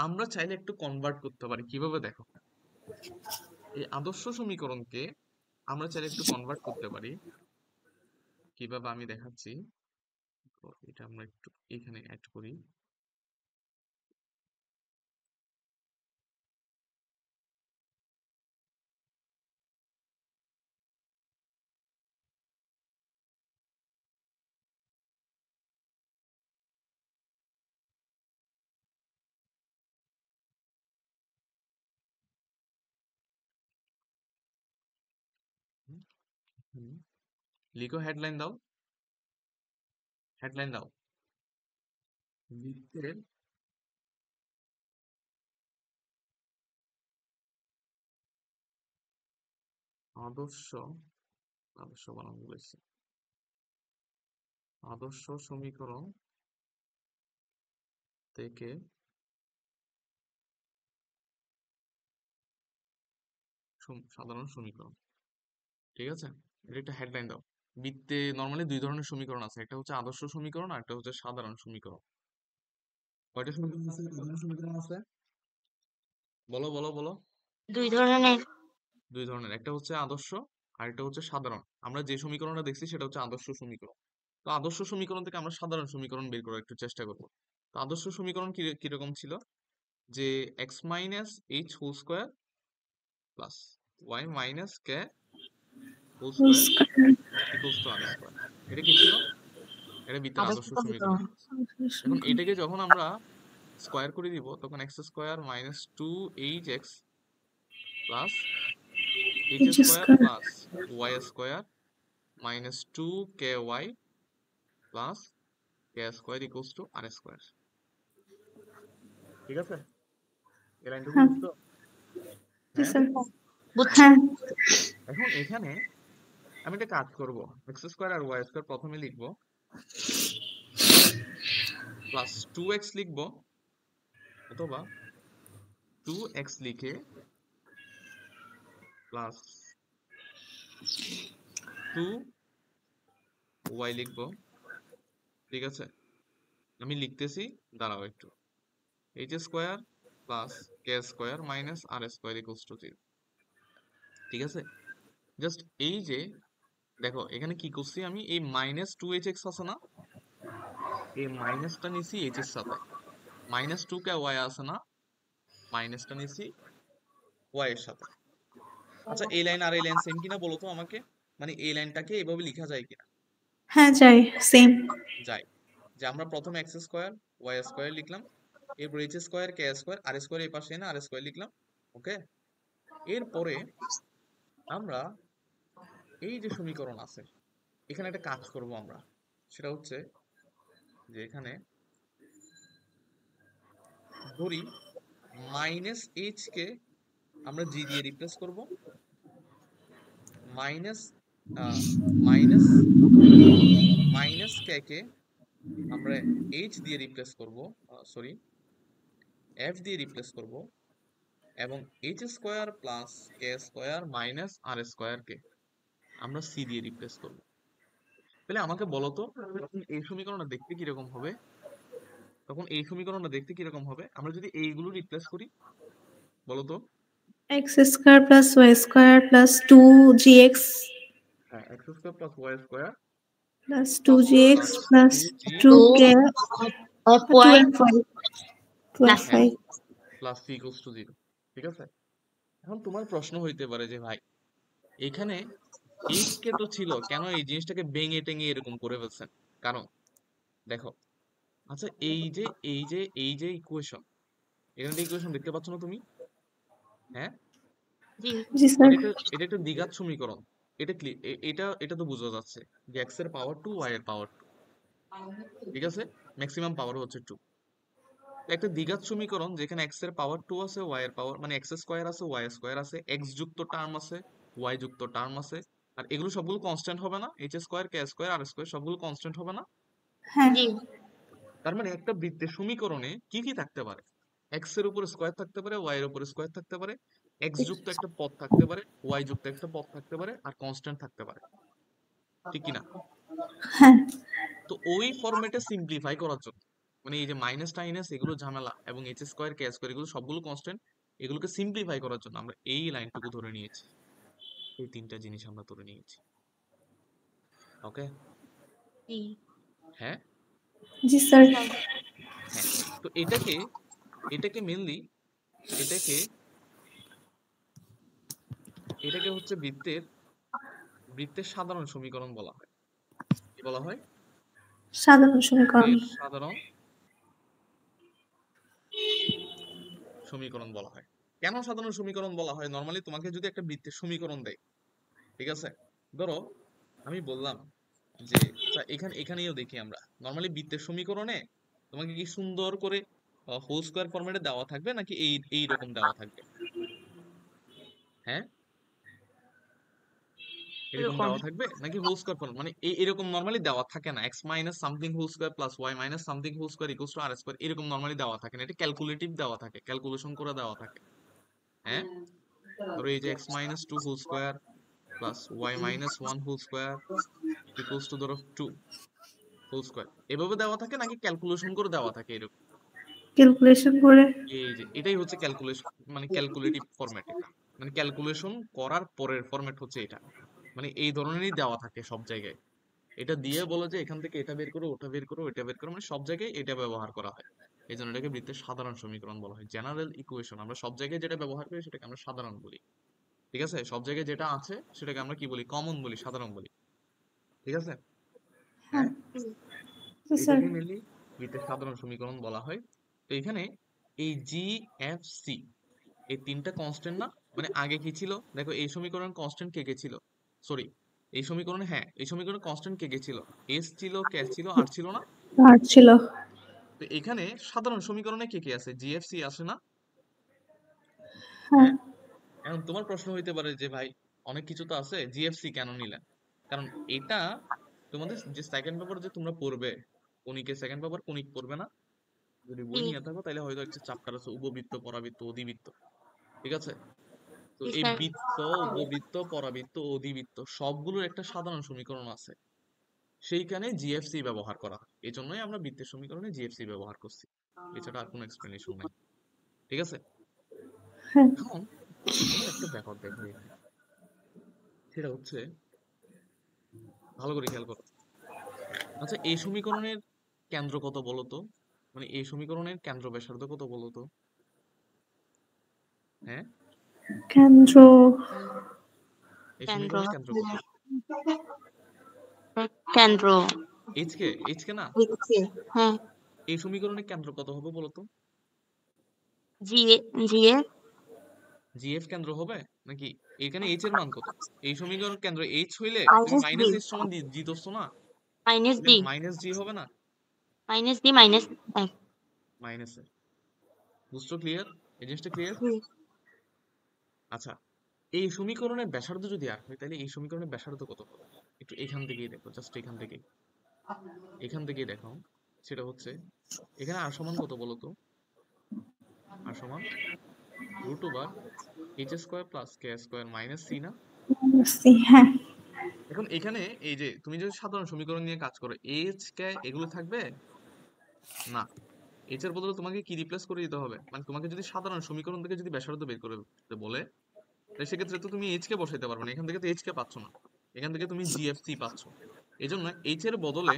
আমরা চাইলে একটু কনভার্ট করতে পারি, কিভাবে দেখো। এই আদর্শ সমীকরণকে আমরা চাইলে একটু কনভার্ট করতে পারি, কিভাবে আমি দেখাচ্ছি। তো এটা আমরা একটু এখানে অ্যাড করি। হুম, হুম। লিখো, হেডলাইন দাও, হেডলাইন দাও। বৃত্তের আদর্শ, আদর্শ বানান বলেছি, আদর্শ সমীকরণ থেকে সাধারণ সমীকরণ। ঠিক আছে, এটা একটা হেডলাইন দাও। বৃত্তে নর্মালি দুই ধরনের সমীকরণ আছে, একটা হচ্ছে আদর্শ সমীকরণ আর একটা হচ্ছে সাধারণ সমীকরণ। কয়টা সমীকরণ আছে, সাধারণ সমীকরণ আছে? বলো বলো বলো।
দুই ধরনের।
দুই ধরনের, একটা হচ্ছে আদর্শ আর একটা হচ্ছে সাধারণ। আমরা যে সমীকরণটা দেখছি সেটা হচ্ছে আদর্শ সমীকরণ। তো আদর্শ সমীকরণ থেকে আমরা সাধারণ সমীকরণ বের করার একটু চেষ্টা করব। তো আদর্শ সমীকরণ কিরকম ছিল, যে x minus h whole square plus y minus k whole square equals to r square. এটা কি ছিল? এটা বৃত্তের
আদর্শ
আদর্শ সমীকরণ।
সমীকরণ।
এখন এটাকে যখন আমরা স্কোয়ার করে দিব তখন x square minus two h x plus h
h
square
square
plus y square minus two k y plus k square equals to r square. ঠিক আছে, এই লাইনটুকু
হ্যাঁ
বুঝছো?
জি
হ্যাঁ,
স্যার।
বুঝছি।
হ্যাঁ
এখন এখানে আমি একটা কাজ করব, এক্স স্কোয়ার আর ওয়াই স্কোয়ার প্রথমে লিখবো, প্লাস টু এক্স লিখবো, অথবা টু এক্স লিখে প্লাস টু ওয়াই লিখবো। ঠিক আছে, আমি লিখতেছি, দাঁড়াও একটু। H square plus k square minus r square equals to 0। ঠিক আছে, জাস্ট এই যে দেখো এখানে কি করছি, আমি এই মাইনাস টু এইচ এক্স আছে না, এই মাইনাসটা নিছি এইচ এর সাথে, মাইনাস টু কে ওয়াই আছে না, মাইনাসটা নিছি ওয়াই এর সাথে। আচ্ছা, এই লাইন আর এই লাইন সেম কিনা বলো তো আমাকে, মানে এই লাইনটাকে এভাবে লেখা যায় কিনা?
হ্যাঁ যাই সেম।
যায়। যে আমরা প্রথমে এক্স স্কোয়ার ওয়াই স্কোয়ার লিখলাম, এরপর এইচ স্কোয়ার কে স্কোয়ার আর স্কোয়ার এই পাশে এনে আর স্কোয়ার লিখলাম। ওকে, এরপরে আমরা এই যে সমীকরণ আছে এখানে একটা কাজ করব আমরা, সেটা হচ্ছে যে এখানে ধরি মাইনাস এইচ কে আমরা জি দিয়ে রিপ্লেস করব, মাইনাস মাইনাস মাইনাস কে আমরা এইচ দিয়ে রিপ্লেস করব, সরি এফ দিয়ে রিপ্লেস করব, এবং H square plus k square minus r square কে আমরা সি দিয়ে রিপ্লেস করব। তাহলে আমাকে বলো তো তখন এই সমীকরণটা দেখতে কিরকম হবে, তখন এই সমীকরণটা দেখতে কিরকম হবে আমরা যদি এইগুলো রিপ্লেস করি, বলো তো?
X square plus y square plus two g x
হ্যাঁ, x square plus y square
plus two g x
plus
plus
two g
two
two
k
f
two
y
f y two f
plus
হ্যাঁ
y
plus c equals to 0। ঠিক আছে, এখন তোমার প্রশ্ন হইতে পারে যে ভাই এখানে এইচ কে তো ছিল, কেন এই জিনিসটাকে ভেঙে টেঙে এরকম করে ফেলছেন? কারণ দেখো, আচ্ছা এই যে ইকুয়েশন, এখানে ইকুয়েশন দেখতে পাচ্ছ না তুমি? হ্যাঁ,
জি
জি স্যার।
এটা একটা দ্বিঘাত সমীকরণ। এটা তো বোঝা যাচ্ছে যে এক্স এর পাওয়ার 2 ওয়াই এর পাওয়ার 2, ঠিক আছে? ম্যাক্সিমাম পাওয়ার হচ্ছে 2। একটা দ্বিঘাত সমীকরণ যেখানে এক্স এর পাওয়ার 2 আছে, ওয়াই এর পাওয়ার মানে এক্স স্কোয়ার আছে, ওয়াই স্কোয়ার আছে, এক্স যুক্ত টার্ম আছে, ওয়াই যুক্ত টার্ম আছে, আর এগুলো সবগুলো কনস্ট্যান্ট হবে না? এইচ স্কোয়ার, কে স্কোয়ার, আর স্কোয়ার সবগুলো কনস্ট্যান্ট হবে না?
হ্যাঁ
জি
তার মানে একটা বৃত্তের সমীকরণে কি কি থাকতে পারে? এক্স এর উপর স্কোয়ার থাকতে পারে, ওয়াই এর উপর স্কোয়ার থাকতে পারে, এক্স যুক্ত একটা পদ থাকতে পারে, ওয়াই যুক্ত একটা পদ থাকতে পারে, আর কনস্ট্যান্ট থাকতে পারে, ঠিক কিনা?
হ্যাঁ
তো ওই ফরম্যাটে সিম্পলিফাই করার জন্য, মানে এই যে মাইনাস টাইনাস এগুলো ঝামেলা, এবং এইচ স্কোয়ার, কে স্কোয়ার এগুলো সবগুলো কনস্ট্যান্ট, এগুলোকে সিম্পলিফাই করার জন্য আমরা এই লাইনটুকু ধরে নিয়েছি। এই তিনটা জিনিস আমরা ধরে নিয়েছি। ওকে?
জি
হ্যাঁ,
জি স্যার।
স্যার
হ্যাঁ। তো এটাকে মেনলি এটাকে এটাকে হচ্ছে বৃত্তের সাধারণ সমীকরণ বলা হয়। কি বলা হয়?
সাধারণ সমীকরণ।
বৃত্তের সাধারণ সমীকরণ বলা হয়। কেন সাধারণ সমীকরণ বলা হয়? নর্মালি তোমাকে যদি একটা বৃত্তের সমীকরণ দেয়, ঠিক আছে, ধরো আমি বললাম যে আচ্ছা এখানেও দেখি আমরা নর্মালি বৃত্তের সমীকরণে তোমাকে কি সুন্দর করে হোল স্কোয়ার ফরম্যাটে দেওয়া থাকবে, নাকি এই রকম দেওয়া থাকবে? হ্যাঁ, এরকম
এরকম
দেওয়া থাকবে, নাকি হোল স্কোয়ার ফর্ম মানে এরকম নর্মালি দেওয়া থাকে না, x minus something whole square plus y minus something whole square equals to r square, এরকম নর্মালি দেওয়া থাকে না। এটা ক্যালকুলেটিভ দেওয়া থাকে, ক্যালকুলেশন করে দেওয়া থাকে। হ্যাঁ, ধরো এই যে x minus 2 whole square plus y minus 1 whole square equals to ধরো 2 হোল স্কোয়ার, এভাবে দেওয়া থাকে, নাকি ক্যালকুলেশন করে দেওয়া থাকে এরকম?
ক্যালকুলেশন করে।
এই যে এটাই হচ্ছে ক্যালকুলেশন, মানে ক্যালকুলেটিভ ফরম্যাট। এটা মানে ক্যালকুলেশন করার পরের ফরম্যাট হচ্ছে এটা, মানে এই ধরনেরই দেওয়া থাকে সব জায়গায়। এটা দিয়ে বলে যে এখান থেকে এটা বের করো, ওটা বের করো, এটা বের করো, মানে সব জায়গায় এটা ব্যবহার করা হয়। এই জন্য এটাকে বৃত্তের সাধারণ সমীকরণ বলা হয়, জেনারেল ইকুয়েশন। আমরা সব জায়গায় যেটা ব্যবহার করি সেটাকে আমরা সাধারণ বলি, ঠিক আছে? সব জায়গায় যেটা আছে সেটাকে আমরা কি বলি? কমন বলি, সাধারণ বলি, ঠিক আছে?
হ্যাঁ
হ্যাঁ,
জি স্যার।
এটাকে মেনলি বৃত্তের সাধারণ সমীকরণ বলা হয়। তো এখানে এই জি, এফ, সি এই তিনটা কনস্ট্যান্ট না? মানে আগে কি ছিল দেখো, এই সমীকরণ কনস্ট্যান্ট কে কে ছিল? সরি, এই সমীকরণে, হ্যাঁ এই সমীকরণে কনস্ট্যান্ট কে কে ছিল? এস ছিল, কে ছিল, আর ছিল না?
আর ছিল।
তো এখানে সাধারণ সমীকরণে কে কে আছে? জিএফসি আসে না?
হ্যাঁ
হ্যাঁ, এখন তোমার প্রশ্ন হইতে পারে যে ভাই অনেক কিছু তো আছে, জিএফসি কেন নিলেন? কারণ এটা তোমাদের যে সেকেন্ড পেপার যে তোমরা পড়বে, কণিকের সেকেন্ড পেপার কণিক পড়বে না? যদি বই
জি
নিয়ে থাকো তাহলে হয়তো একটা চ্যাপ্টার আছে উপবৃত্ত, পরাবৃত্ত, অধিবৃত্ত, ঠিক আছে? তো
জি
এই
স্যার
বৃত্ত, উপবৃত্ত, পরাবৃত্ত, অধিবৃত্ত সবগুলোর একটা সাধারণ সমীকরণ আছে, সেইখানে জিএফসি ব্যবহার করা হয়। এই জন্যই আমরা বৃত্তের সমীকরণে জিএফসি ব্যবহার করছি, এছাড়া আর কোনো এক্সপ্লেনেশন নাই, ঠিক আছে?
হ্যাঁ।
এখন এখন একটা ব্যাপার দেখো এখানে, সেটা হচ্ছে ভালো করে খেয়াল করো। আচ্ছা এই সমীকরণের কেন্দ্র কত বলো তো? মানে এই সমীকরণের কেন্দ্র ব্যাসার্ধ কত বলো তো? হ্যাঁ,
কেন্দ্র।
এই
কেন্দ্র
সমীকরণের কেন্দ্র কত?
কেন্দ্র
এইচ কে না?
লিখছি হ্যাঁ
এই সমীকরণের কেন্দ্র কত হবে বলো তো?
জি জি এ
জিএফ কেন্দ্র হবে নাকি? এখানে এইচ এর মান কত? এই সমীকরণ কেন্দ্র এইচ হইলে তুমি
মাইনাস ডি
মাইনাস এইচ সমান জি ধরছো না?
মাইনাস
তাহলে
ডি
মাইনাস জি হবে না?
মাইনাস ডি মাইনাস এক
মাইনাস এর, বুঝছো? ক্লিয়ার? এই জিনিসটা ক্লিয়ার?
জি
আচ্ছা, এই সমীকরণের ব্যাসার্ধ যদি আর হয় তাহলে এই সমীকরণের ব্যাসার্ধ কত হবে? একটু এখান থেকেই দেখো, জাস্ট এখান থেকেই দেখো। সেটা হচ্ছে এখানে আর সমান কত বলো তো? আর সমান root over h square plus k square minus c না?
হ্যাঁ
এখন এখানে এই যে তুমি যদি সাধারণ সমীকরণ নিয়ে কাজ করো, এইচ কে এগুলো থাকবে না, এইচ এর বদলে তোমাকে কি রিপ্লেস করে দিতে হবে? মানে তোমাকে যদি সাধারণ সমীকরণ থেকে যদি ব্যাসার্ধ বের করে দিতে বলে, তাহলে সেক্ষেত্রে তো তুমি এইচ কে বসাইতে পারবে না, এখান থেকে তো এইচ কে পাচ্ছ না, এখান থেকে তুমি জিএফসি পাচ্ছ। এই জন্য এইচ এর বদলে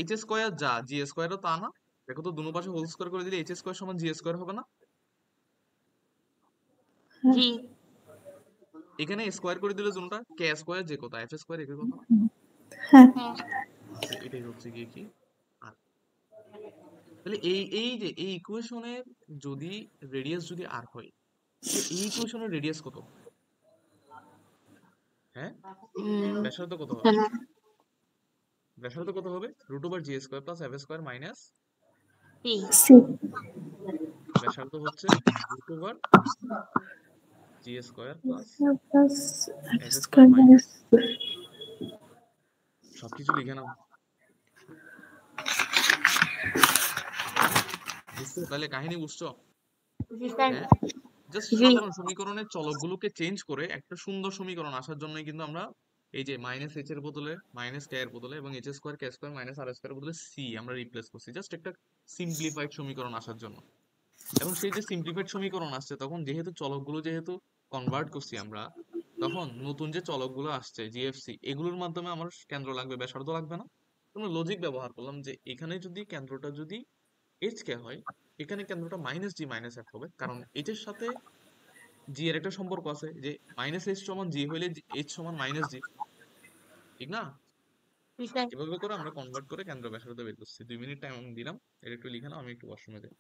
এইচ স্কোয়ার যা জি স্কোয়ারও তা না। দেখো তো দুনো পাশে হোল স্কোয়ার করে দিলে এইচ স্কোয়ার সমান জি স্কোয়ার হবে না?
জি
এখানে স্কোয়ার করে দিলে দুটোটা কে স্কোয়ার যে কথা, এফ স্কোয়ার একই কথা না?
হ্যাঁ
হ্যাঁ
তো এটাই হচ্ছে গিয়ে কি আর তাহলে এই যে এই ইকুয়েশনের যদি রেডিয়াস যদি আর হয়, তাহলে এই ইকুয়েশনের রেডিয়াস কত? হ্যাঁ, ব্যাসার্ধ কত হবে? ব্যাসার্ধ কত হবে? √g² + f² মাইনাস
C
ব্যাসার্ধ হচ্ছে √g² +
plus F
f²
square
minus
minus
সবকিছু লিখে নাও। বুঝছো? তাহলে কাহিনী বুঝছো?
জি স্যার।
হ্যাঁ, জাস্ট
জি
সাধারণ সমীকরণের চলকগুলোকে চেঞ্জ করে একটা সুন্দর সমীকরণ আসার জন্যই কিন্তু আমরা এই যে -h এর বদলে -k এর বদলে এবং h² k² -r² এর বদলে c আমরা রিপ্লেস করছি, জাস্ট একটা সিম্পলিফাইড সমীকরণ আসার জন্য। এখন সেই যে সিম্পলিফাইড সমীকরণ আসছে, তখন যেহেতু চলকগুলো যেহেতু কনভার্ট করছি আমরা, তখন নতুন যে চলকগুলো আসছে জিএফসি, এগুলোর মাধ্যমে আমার কেন্দ্র লাগবে, ব্যাসার্ধ লাগবে না। তোমরা লজিক ব্যবহার করলাম যে এখানে যদি কেন্দ্রটা যদি এইচ কে হয়, এখানে কেন্দ্রটা -g - f হবে, কারণ এইচ এর সাথে জি এর একটা সম্পর্ক আছে যে -h = g হইলে h = -g, ঠিক না?
জি স্যার।
এভাবে করে আমরা কনভার্ট করে কেন্দ্র ব্যাসার্ধ বের করছি। 2 মিনিট টাইম আমি দিলাম, এটা একটু লিখে নাও, আমি একটু ওয়াশরুমে যাই।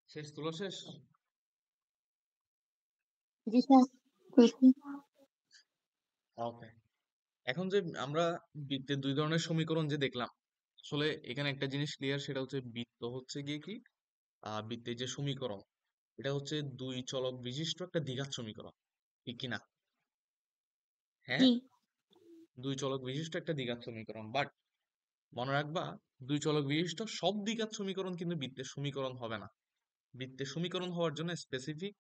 শেষ, তোলা শেষ?
জি স্যার। করছি।
ওকে, এখন যে আমরা বৃত্তের দুই ধরনের সমীকরণ যে দেখলাম, আসলে এখানে একটা জিনিস ক্লিয়ার, সেটা হচ্ছে বৃত্ত হচ্ছে গিয়ে কি, বৃত্তের যে সমীকরণ, এটা হচ্ছে দুই চলক বিশিষ্ট একটা দ্বিঘাত সমীকরণ, ঠিক কি না? হ্যাঁ,
জি
দুই চলক বিশিষ্ট একটা দ্বিঘাত সমীকরণ, বাট মনে রাখবা, দুই চলক বিশিষ্ট সব দ্বিঘাত সমীকরণ কিন্তু বৃত্তের সমীকরণ হবে না। বৃত্তের সমীকরণ হওয়ার জন্য স্পেসিফিক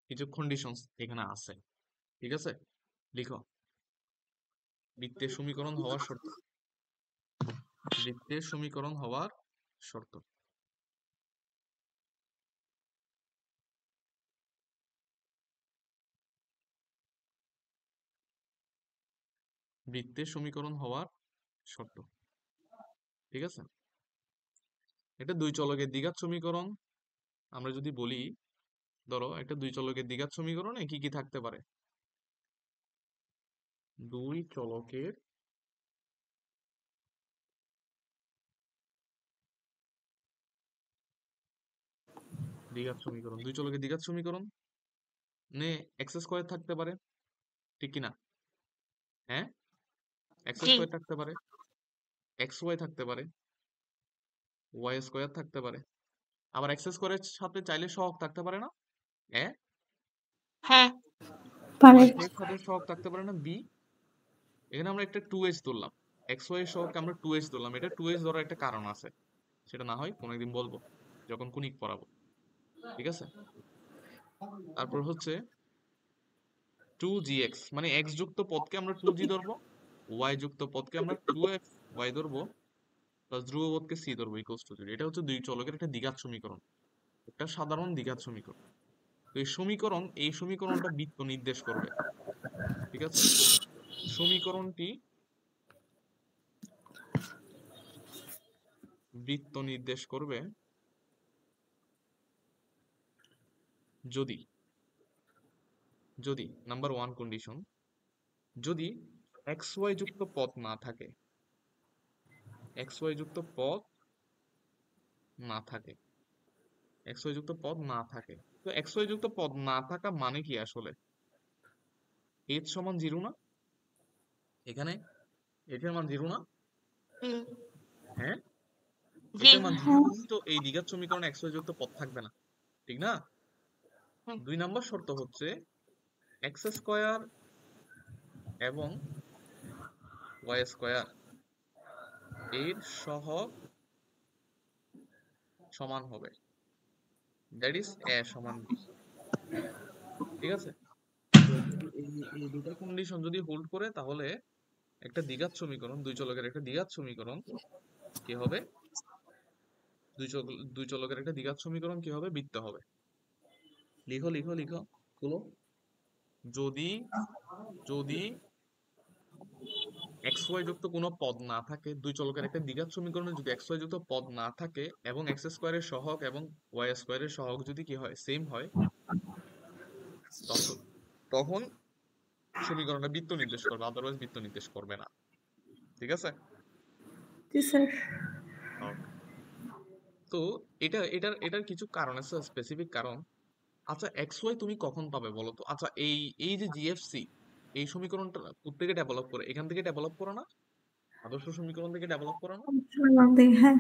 কিছু কন্ডিশনস এখানে আছে, ঠিক আছে? লিখো, বৃত্তের সমীকরণ হওয়ার শর্ত। বৃত্তের সমীকরণ হওয়ার শর্ত। বৃত্তের সমীকরণ হওয়ার শর্ত, ঠিক আছে? এটা দুই চলকের দ্বিঘাত সমীকরণ। আমরা যদি বলি, ধরো একটা দুই চলকের দ্বিঘাত সমীকরণে কি কি থাকতে পারে? দুই চলকের দ্বিঘাত সমীকরণ, দুই চলকের দ্বিঘাত সমীকরণ নে x² থাকতে পারে, ঠিক কি না? হ্যাঁ,
জি
x² থাকতে পারে, xy থাকতে পারে, y² থাকতে পারে, আবার x² এর সাথে চাইলে সহগ থাকতে পারে না?
হ্যাঁ
পারে
y এর সাথে সহগ থাকতে পারে না b? এখানে আমরা একটা 2h ধরলাম, xy এর সহগকে আমরা 2h ধরলাম। এটা 2h ধরার একটা কারণ আছে, সেটা না হয় কোনো একদিন বলবো যখন কোনিক পড়াবো, ঠিক আছে? তারপর হচ্ছে 2gx, মানে x যুক্ত পদকে আমরা 2g ধরবো, y যুক্ত পদকে আমরা 2y ধরবো, প্লাস ধ্রুবপদকে c ধরবো ইকুয়ালস টু 0। এটা হচ্ছে দুই চলকের একটা দ্বিঘাত সমীকরণ, একটা সাধারণ দ্বিঘাত সমীকরণ। তো এই সমীকরণটা বৃত্ত নির্দেশ করবে, ঠিক আছে? সমীকরণটি বৃত্ত নির্দেশ করবে যদি যদি নাম্বার 1 কন্ডিশন, যদি xy যুক্ত পদ না থাকে, xy যুক্ত পদ না থাকে, xy যুক্ত পদ না থাকে। তো xy যুক্ত পদ না থাকা মানে কি আসলে? h সমান 0 না? এখানে h এর মান 0 না?
হুম,
হ্যাঁ, h
জি
এর মান 0 মানে তো এই দ্বিঘাত সমীকরণে xy যুক্ত পদ থাকবে না, ঠিক না?
হুম,
2 নাম্বার শর্ত হচ্ছে x স্কয়ার এবং y স্কয়ার এর সহগ সমান হবে, দ্যাট ইজ a সমান b, ঠিক আছে? তো যদি এই দুটো কন্ডিশন যদি হোল্ড করে, তাহলে একটা দ্বিঘাত সমীকরণ, দুই চলকের একটা দ্বিঘাত সমীকরণ কি হবে? দুই চলকের একটা দ্বিঘাত সমীকরণ কি হবে? বৃত্ত হবে। লিখো লিখো লিখো, খুলো। যদি যদি xy যুক্ত কোনো পদ না থাকে, দুই চলকের একটা দ্বিঘাত সমীকরণে যদি xy যুক্ত পদ না থাকে এবং x স্কয়ারের সহগ এবং y স্কয়ারের সহগ যদি কি হয়? সেম হয়, তখন তখন সমীকরণটা বৃত্ত নির্দেশ করবে, আদারওয়াইজ বৃত্ত নির্দেশ করবে না, ঠিক আছে?
জি স্যার।
Okay. তো এটার কিছু কারণ আছে, স্পেসিফিক কারণ। আচ্ছা, xy তুমি কখন পাবে বলো তো? আচ্ছা, এই এই যে জিএফসি, এই সমীকরণটা কোত্থেকে ডেভেলপ করে? এখান থেকে ডেভেলপ করে না? আদর্শ সমীকরণ থেকে ডেভেলপ করে না?
হ্যাঁ।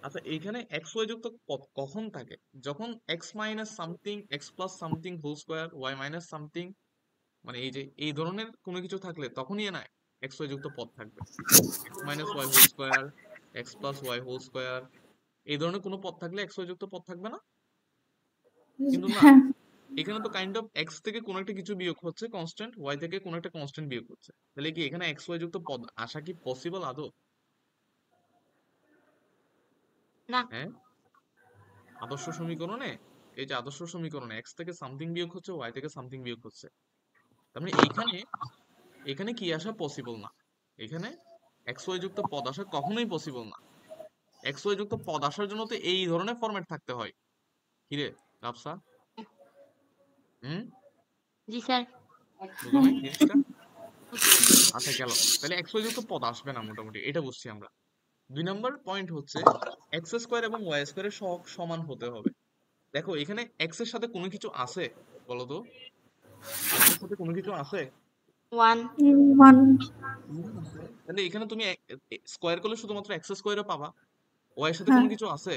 আচ্ছা, এইখানে xy যুক্ত পদ কখন থাকে? যখন x minus something, x plus something whole square, y minus something, মানে এই যে এই ধরনের কোনো কিছু থাকলে তখনই না xy যুক্ত পদ থাকবে। x minus y whole square, x plus y whole square, এই ধরনের কোনো পদ থাকলে xy যুক্ত পদ থাকবে না? কিন্তু না,
হ্যাঁ।
এখানে তো কাইন্ড অফ x থেকে কোনো একটা কিছু বিয়োগ হচ্ছে কনস্ট্যান্ট, y থেকে কোনো একটা কনস্ট্যান্ট বিয়োগ হচ্ছে, তাহলে কি এখানে xy যুক্ত পদ আসা কি পসিবল আদৌ?
না
হ্যাঁ, আদর্শ সমীকরণে, এই যে আদর্শ সমীকরণে x থেকে সামথিং বিয়োগ হচ্ছে, y থেকে সামথিং বিয়োগ হচ্ছে, তার মানে এইখানে এখানে কি আসা পসিবল না, এখানে xy যুক্ত পদ আসা কখনোই পসিবল না। xy যুক্ত পদ আসার জন্য তো এই ধরনের ফরম্যাট থাকতে হয়। কিরে রাফসা, হুম,
জি স্যার
বুঝো নাই জিনিসটা? আচ্ছা গেল, তাহলে xy যুক্ত পদ আসবে না মোটামুটি, এটা বুঝছি আমরা। 2 নাম্বার পয়েন্ট হচ্ছে এক্স স্কোয়ার এবং ওয়াই স্কোয়ারের সহগ সমান হতে হবে। দেখো এখানে এক্স এর সাথে কোনো কিছু আছে বলো তো? এক্স এর সাথে কোনো কিছু আছে?
1
ওয়ান।
তাহলে এখানে তুমি স্কোয়ার করলে শুধুমাত্র এক্স স্কোয়ারও পাবা। ওয়াই এর সাথে
হ্যাঁ।
কোনো কিছু আছে?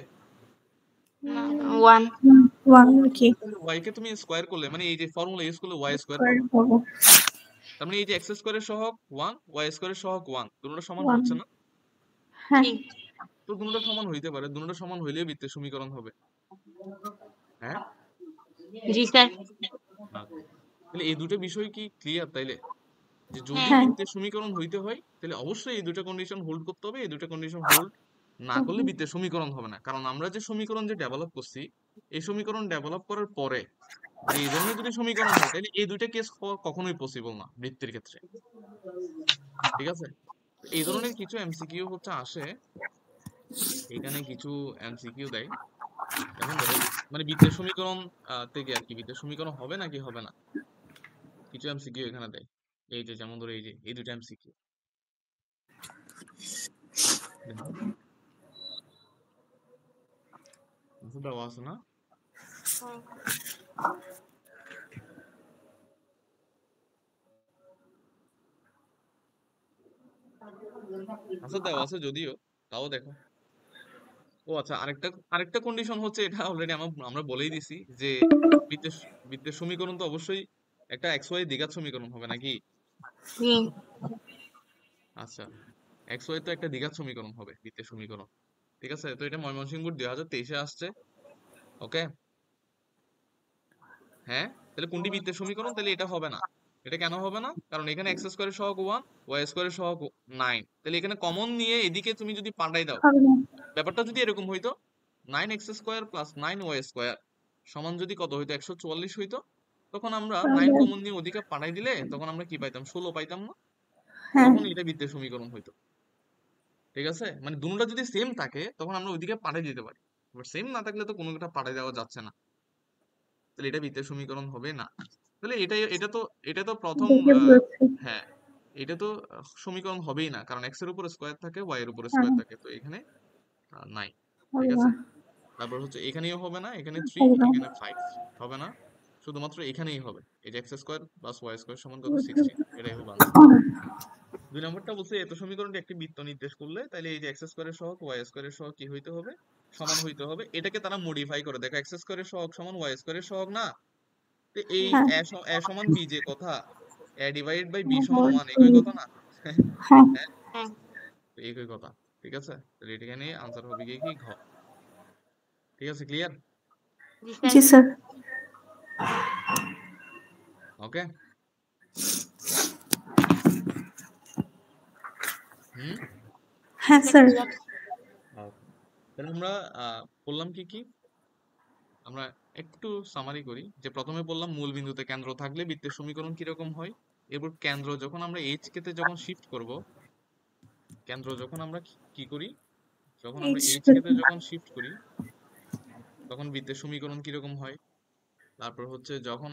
না 1
ওয়ান কি
তাহলে ওয়াই কে তুমি স্কোয়ার করলে, মানে এই যে ফর্মুলা ইউজ করলে ওয়াই স্কোয়ার
স্কোয়ার
পাবা।
পাবো।
তার মানে এই যে এক্স স্কোয়ারের সহগ 1, ওয়াই স্কোয়ারের সহগ 1, দুটোটা সমান
ওয়ান।
হচ্ছে না?
হ্যাঁ।
ঠিক
তো দুটোটা সমান হইতে পারে, দুটোটা সমান হইলেই বৃত্তের সমীকরণ হবে। হ্যাঁ,
জি স্যার
আচ্ছা। তাহলে এই দুটো বিষয় কি ক্লিয়ার তাইলে? যে যদি
হ্যাঁ
হ্যাঁ।
বৃত্তের সমীকরণ হইতে হয় তাহলে অবশ্যই এই দুটো কন্ডিশন হোল্ড করতে হবে, এই দুটো কন্ডিশন হোল্ড না করলে বৃত্তের সমীকরণ হবে না। কারণ আমরা যে সমীকরণ যে ডেভেলপ করছি, এই সমীকরণ ডেভেলপ করার পরে যে এই ধরনের যদি সমীকরণ হয়, তাহলে এই দুইটা কেস কখনোই পসিবল না বৃত্তের ক্ষেত্রে, ঠিক আছে? তো এই
ঠিক
ধরনের কিছু এমসিকিউ হচ্ছে আসে, এখানে কিছু এমসিকিউ দেয়। যেমন ধরো, মানে বৃত্তের সমীকরণ থেকে আর কি, বৃত্তের সমীকরণ হবে নাকি হবে না, কিছু এমসিকিউ এখানে দেয়। এই যে যেমন ধরো, এই যে এই দুটো এমসিকিউ দেওয়া আছে না?
হুম,
আচ্ছা দেওয়া আছে যদিও, তাও দেখো। ও আচ্ছা, আরেকটা আরেকটা কন্ডিশন হচ্ছে, এটা অলরেডি আমরা বলেই দিছি যে বৃত্তের বৃত্তের সমীকরণ তো অবশ্যই একটা এক্স ওয়াই দ্বিঘাত সমীকরণ হবে নাকি?
জি
আচ্ছা, এক্স ওয়াই তো একটা দ্বিঘাত সমীকরণ হবে, বৃত্তের সমীকরণ। ঠিক আছে, তো এটা ময়মনসিংহ বোর্ড 2023-এ আসছে। ওকে, হ্যাঁ, তাহলে কোনটি বৃত্তের সমীকরণ? তাহলে এটা হবে না। এটা কেন হবে না? কারণ এখানে এক্স স্কোয়ারের সহগ 1, ওয়াই স্কোয়ারের সহগ 9। তাহলে এখানে কমন নিয়ে এদিকে তুমি যদি পাল্টাই দাও,
হবে না।
ব্যাপারটা যদি এরকম হইতো 9x square plus 9y square সমান যদি কত হইতো 144 হইতো, তখন আমরা 9
তাহলে
কমন নিয়ে ওদিকে পাঠাই দিলে তখন আমরা কি পাইতাম? 16 পাইতাম না?
হ্যাঁ,
তখন এটা বৃত্তের সমীকরণ হইতো। ঠিক আছে, মানে দুটোটা যদি সেম থাকে তখন আমরা ওইদিকে পাঠাই দিতে পারি, বাট সেম না থাকলে তো কোনোটা পাঠাই দেওয়া যাচ্ছে না, তাহলে এটা বৃত্তের সমীকরণ হবে না। তাহলে এটা তো প্রথম
দেখে বলছি।
হ্যাঁ, এটা তো সমীকরণ হবেই না, কারণ এক্স এর উপর স্কোয়ার থাকে, ওয়াই এর উপর
হ্যাঁ,
স্কোয়ার থাকে, তো এখানে নাই। ঠিক
হবে না,
আছে, তারপর হচ্ছে এখানেও হবে না, এখানে 3,
হবে না।
এখানে 5 হবে না, শুধুমাত্র এখানেই হবে। এই যে x square plus y square সমান কত? 16, এটাই হবে আনসার। দুই নম্বরটা বলছে এত সমীকরণটি একটি বৃত্ত নির্দেশ করলে তাহলে এই যে এক্স স্কোয়ারের সহগ ওয়াই স্কোয়ারের সহগ কি হইতে হবে? সমান হইতে হবে। এটাকে তারা মডিফাই করে, দেখো এক্স স্কোয়ারের সহগ সমান ওয়াই স্কোয়ারের সহগ না, তো এই
হ্যাঁ,
এ সমান বি যে কথা, এ ডিভাইডেড বাই বি সমান 1
বলছি।
একই কথা না?
হ্যাঁ,
হ্যাঁ,
হ্যাঁ।
তো একই কথা। ঠিক আছে, তাহলে এটাকে নিয়ে আনসার হবে কি ঘ। ঠিক আছে, ক্লিয়ার?
জি স্যার।
জি স্যার।
ওকে, হুম,
হ্যাঁ স্যার।
ক্লিয়ার।
okay. তাহলে আমরা বললাম কি কি, আমরা একটু সামারি করি। যে প্রথমে বললাম মূল বিন্দুতে কেন্দ্র থাকলে বৃত্তের সমীকরণ কিরকম হয়। এরপর কেন্দ্র যখন আমরা এইচ কে তে যখন শিফট করব, কেন্দ্র যখন আমরা কি করি, যখন আমরা এইচ কে তে যখন শিফট করি তখন বৃত্তের সমীকরণ কিরকম হয়। তারপর হচ্ছে যখন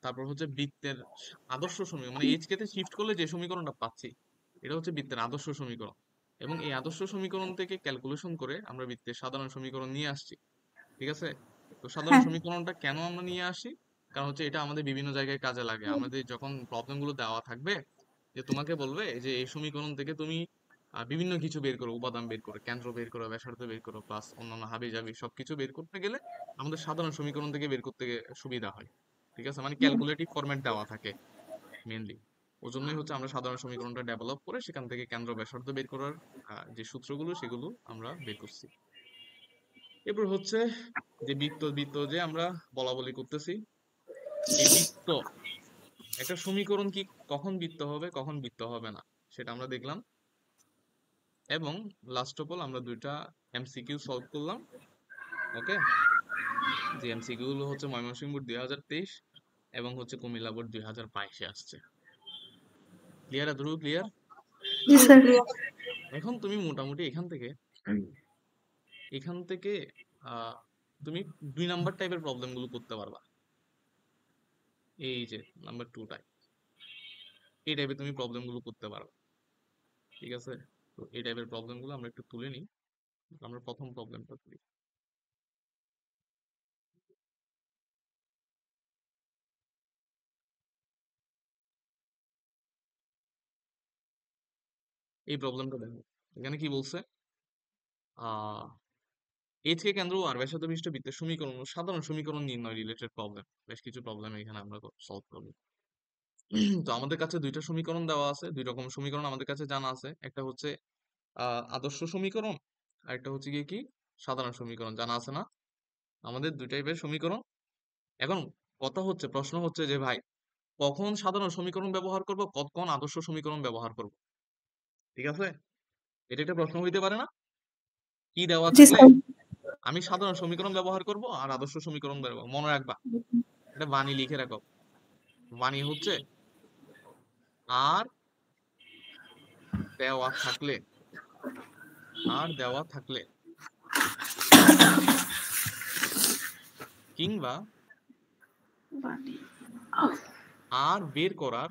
তারপর হচ্ছে বৃত্তের আদর্শ সমীকরণ, মানে এইচ কে তে শিফট করলে যে সমীকরণটা পাচ্ছি এটা হচ্ছে বৃত্তের আদর্শ সমীকরণ, এবং এই আদর্শ সমীকরণ থেকে ক্যালকুলেশন করে আমরা বৃত্তের সাধারণ সমীকরণ নিয়ে আসছি। ঠিক আছে, তো সাধারণ
হ্যাঁ,
সমীকরণটা কেন আমরা নিয়ে আসি? কারণ হচ্ছে এটা আমাদের বিভিন্ন জায়গায় কাজে লাগে। আমাদের যখন প্রবলেম গুলো দেওয়া থাকবে, যে তোমাকে বলবে যে এই সমীকরণ থেকে তুমি বিভিন্ন কিছু বের করো, উপাদান বের করো, কেন্দ্র বের করো, ব্যাসার্ধ বের করো, প্লাস অন্যান্য হাবি জাবি সবকিছু বের করতে গেলে আমাদের সাধারণ সমীকরণ থেকে বের করতে সুবিধা হয়। ঠিক আছে, মানে ক্যালকুলেটিভ ফরম্যাট দেওয়া থাকে মেনলি। ওই জন্যই হচ্ছে আমরা সাধারণ সমীকরণটা ডেভেলপ করে সেখান থেকে কেন্দ্র ব্যাসার্ধ বের করার যে সূত্রগুলো সেগুলো আমরা বের করছি। এরপর হচ্ছে যে বৃত্ত বৃত্ত যে আমরা বলা বলি করতেছি, এই বৃত্ত একটা সমীকরণ কি কখন বৃত্ত হবে কখন বৃত্ত হবে না সেটা আমরা দেখলাম, এবং লাস্ট অফ অল আমরা দুইটা এমসিকিউ সলভ করলাম। ওকে, যে এমসিকিউ গুলো হচ্ছে ময়মনসিংহ বোর্ড 2023 এবং হচ্ছে কুমিল্লা বোর্ড 2022-এ আসছে। ক্লিয়ার? এতটুকু ক্লিয়ার?
জি স্যার।
ক্লিয়ার।
এখন তুমি মোটামুটি এখান থেকে আহ তুমি 2 নাম্বার টাইপের প্রবলেম গুলো করতে পারবা। এই যে নাম্বার 2 টাইপ, এই টাইপের তুমি প্রবলেম গুলো করতে পারবা। ঠিক আছে, তো এই টাইপের প্রবলেম গুলো আমরা একটু তুলে নিই। আমরা প্রথম প্রবলেমটা তুলি। এই প্রবলেমটা দেখো, এখানে কি বলছে, আহ এইচ কে কেন্দ্র আর ব্যাসার্ধ বিশিষ্ট বৃত্তের সমীকরণ ও সাধারণ সমীকরণ নির্ণয় রিলেটেড প্রবলেম, বেশ কিছু প্রবলেম এখানে আমরা সলভ করবো। তো আমাদের কাছে দুইটা সমীকরণ দেওয়া আছে, দুই রকম সমীকরণ আমাদের কাছে জানা আছে, একটা হচ্ছে আদর্শ সমীকরণ, আর একটা হচ্ছে গিয়ে কি সাধারণ সমীকরণ জানা আছে না? আমাদের দুই টাইপের সমীকরণ। এখন কথা হচ্ছে, প্রশ্ন হচ্ছে যে ভাই কখন সাধারণ সমীকরণ ব্যবহার করব, কখন আদর্শ সমীকরণ ব্যবহার করব। ঠিক আছে, এটা একটা প্রশ্ন হইতে পারে না? কি দেওয়া
জি
থাকলে
স্যার।
আমি সাধারণ সমীকরণ ব্যবহার করব আর আদর্শ সমীকরণ ব্যবহার, মনে রাখবা এটা বাণী লিখে রাখো। বাণী হচ্ছে আর দেওয়া থাকলে, আর দেওয়া থাকলে কিংবা আর বের করার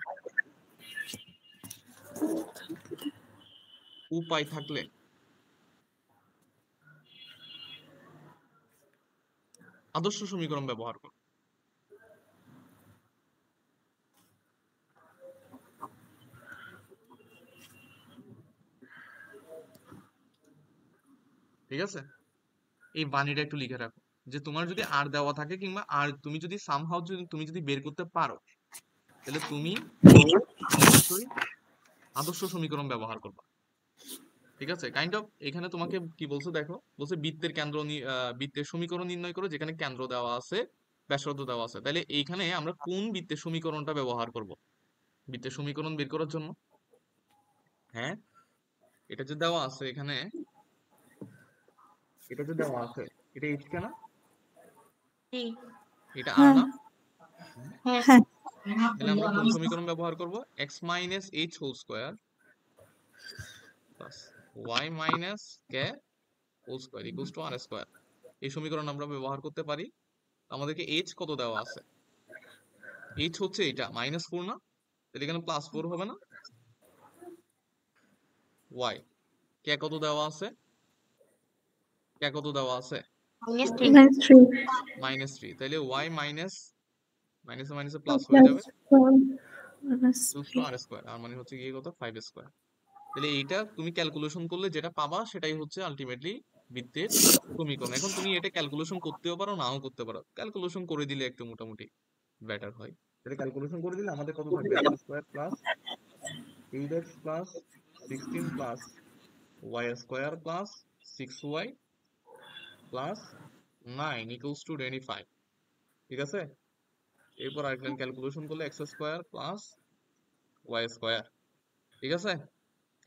উপায় থাকলে আদর্শ সমীকরণ ব্যবহার করো। ঠিক আছে, এই বাণীটা একটু লিখে রাখো, যে তোমার যদি আর দেওয়া থাকে কিংবা আর তুমি যদি সামহাউ যদি তুমি যদি বের করতে পারো, তাহলে তুমি অবশ্যই আদর্শ সমীকরণ ব্যবহার করবা। ঠিক আছে, কাইন্ড অফ এখানে তোমাকে কি বলছে দেখো, বলছে বৃত্তের সমীকরণ নির্ণয় করো যেখানে কেন্দ্র দেওয়া আছে, ব্যাসার্ধ দেওয়া আছে। তাহলে এইখানে আমরা কোন বৃত্তের সমীকরণটা ব্যবহার করব বৃত্তের সমীকরণ বের করার জন্য? হ্যাঁ, এটা যে দেওয়া আছে এখানে, এটা যে দেওয়া আছে, এটা এইচ কেন,
জি
এটা আর
হ্যাঁ
না?
হ্যাঁ
হ্যাঁ
তাহলে আমরা কোন সমীকরণ ব্যবহার করব? x minus h whole square plus y minus k whole square equals to r square. এই সমীকরণ আমরা ব্যবহার করতে পারি। আমাদেরকে এইচ কত দেওয়া আছে? এইচ হচ্ছে এটা -4 না? তাহলে এখানে +4 হবে না? ওয়াই কে কত দেওয়া আছে? কে কত দেওয়া আছে?
-3
-3
-3। তাহলে ওয়াই মাইনাস মাইনাসে মাইনাসে প্লাস হয়ে যাবে ইকুয়ালস টু আর স্কোয়ার। আর মানে হচ্ছে গিয়ে কত 5 স্কোয়ার। তাহলে এইটা তুমি ক্যালকুলেশন করলে যেটা পাবা সেটাই হচ্ছে আলটিমেটলি বৃত্তের সমীকরণ। এখন তুমি এটা ক্যালকুলেশন করতেও পারো, নাও করতে পারো। ক্যালকুলেশন করে দিলে একটু মোটামুটি বেটার হয়। এটা ক্যালকুলেশন করে দিলে আমাদের কত থাকবে? x square plus 8x plus 16 plus y square plus 6y plus 9 equals to 25। ঠিক আছে, এরপর আরেকটা ক্যালকুলেশন করলে x square plus y square. ঠিক আছে,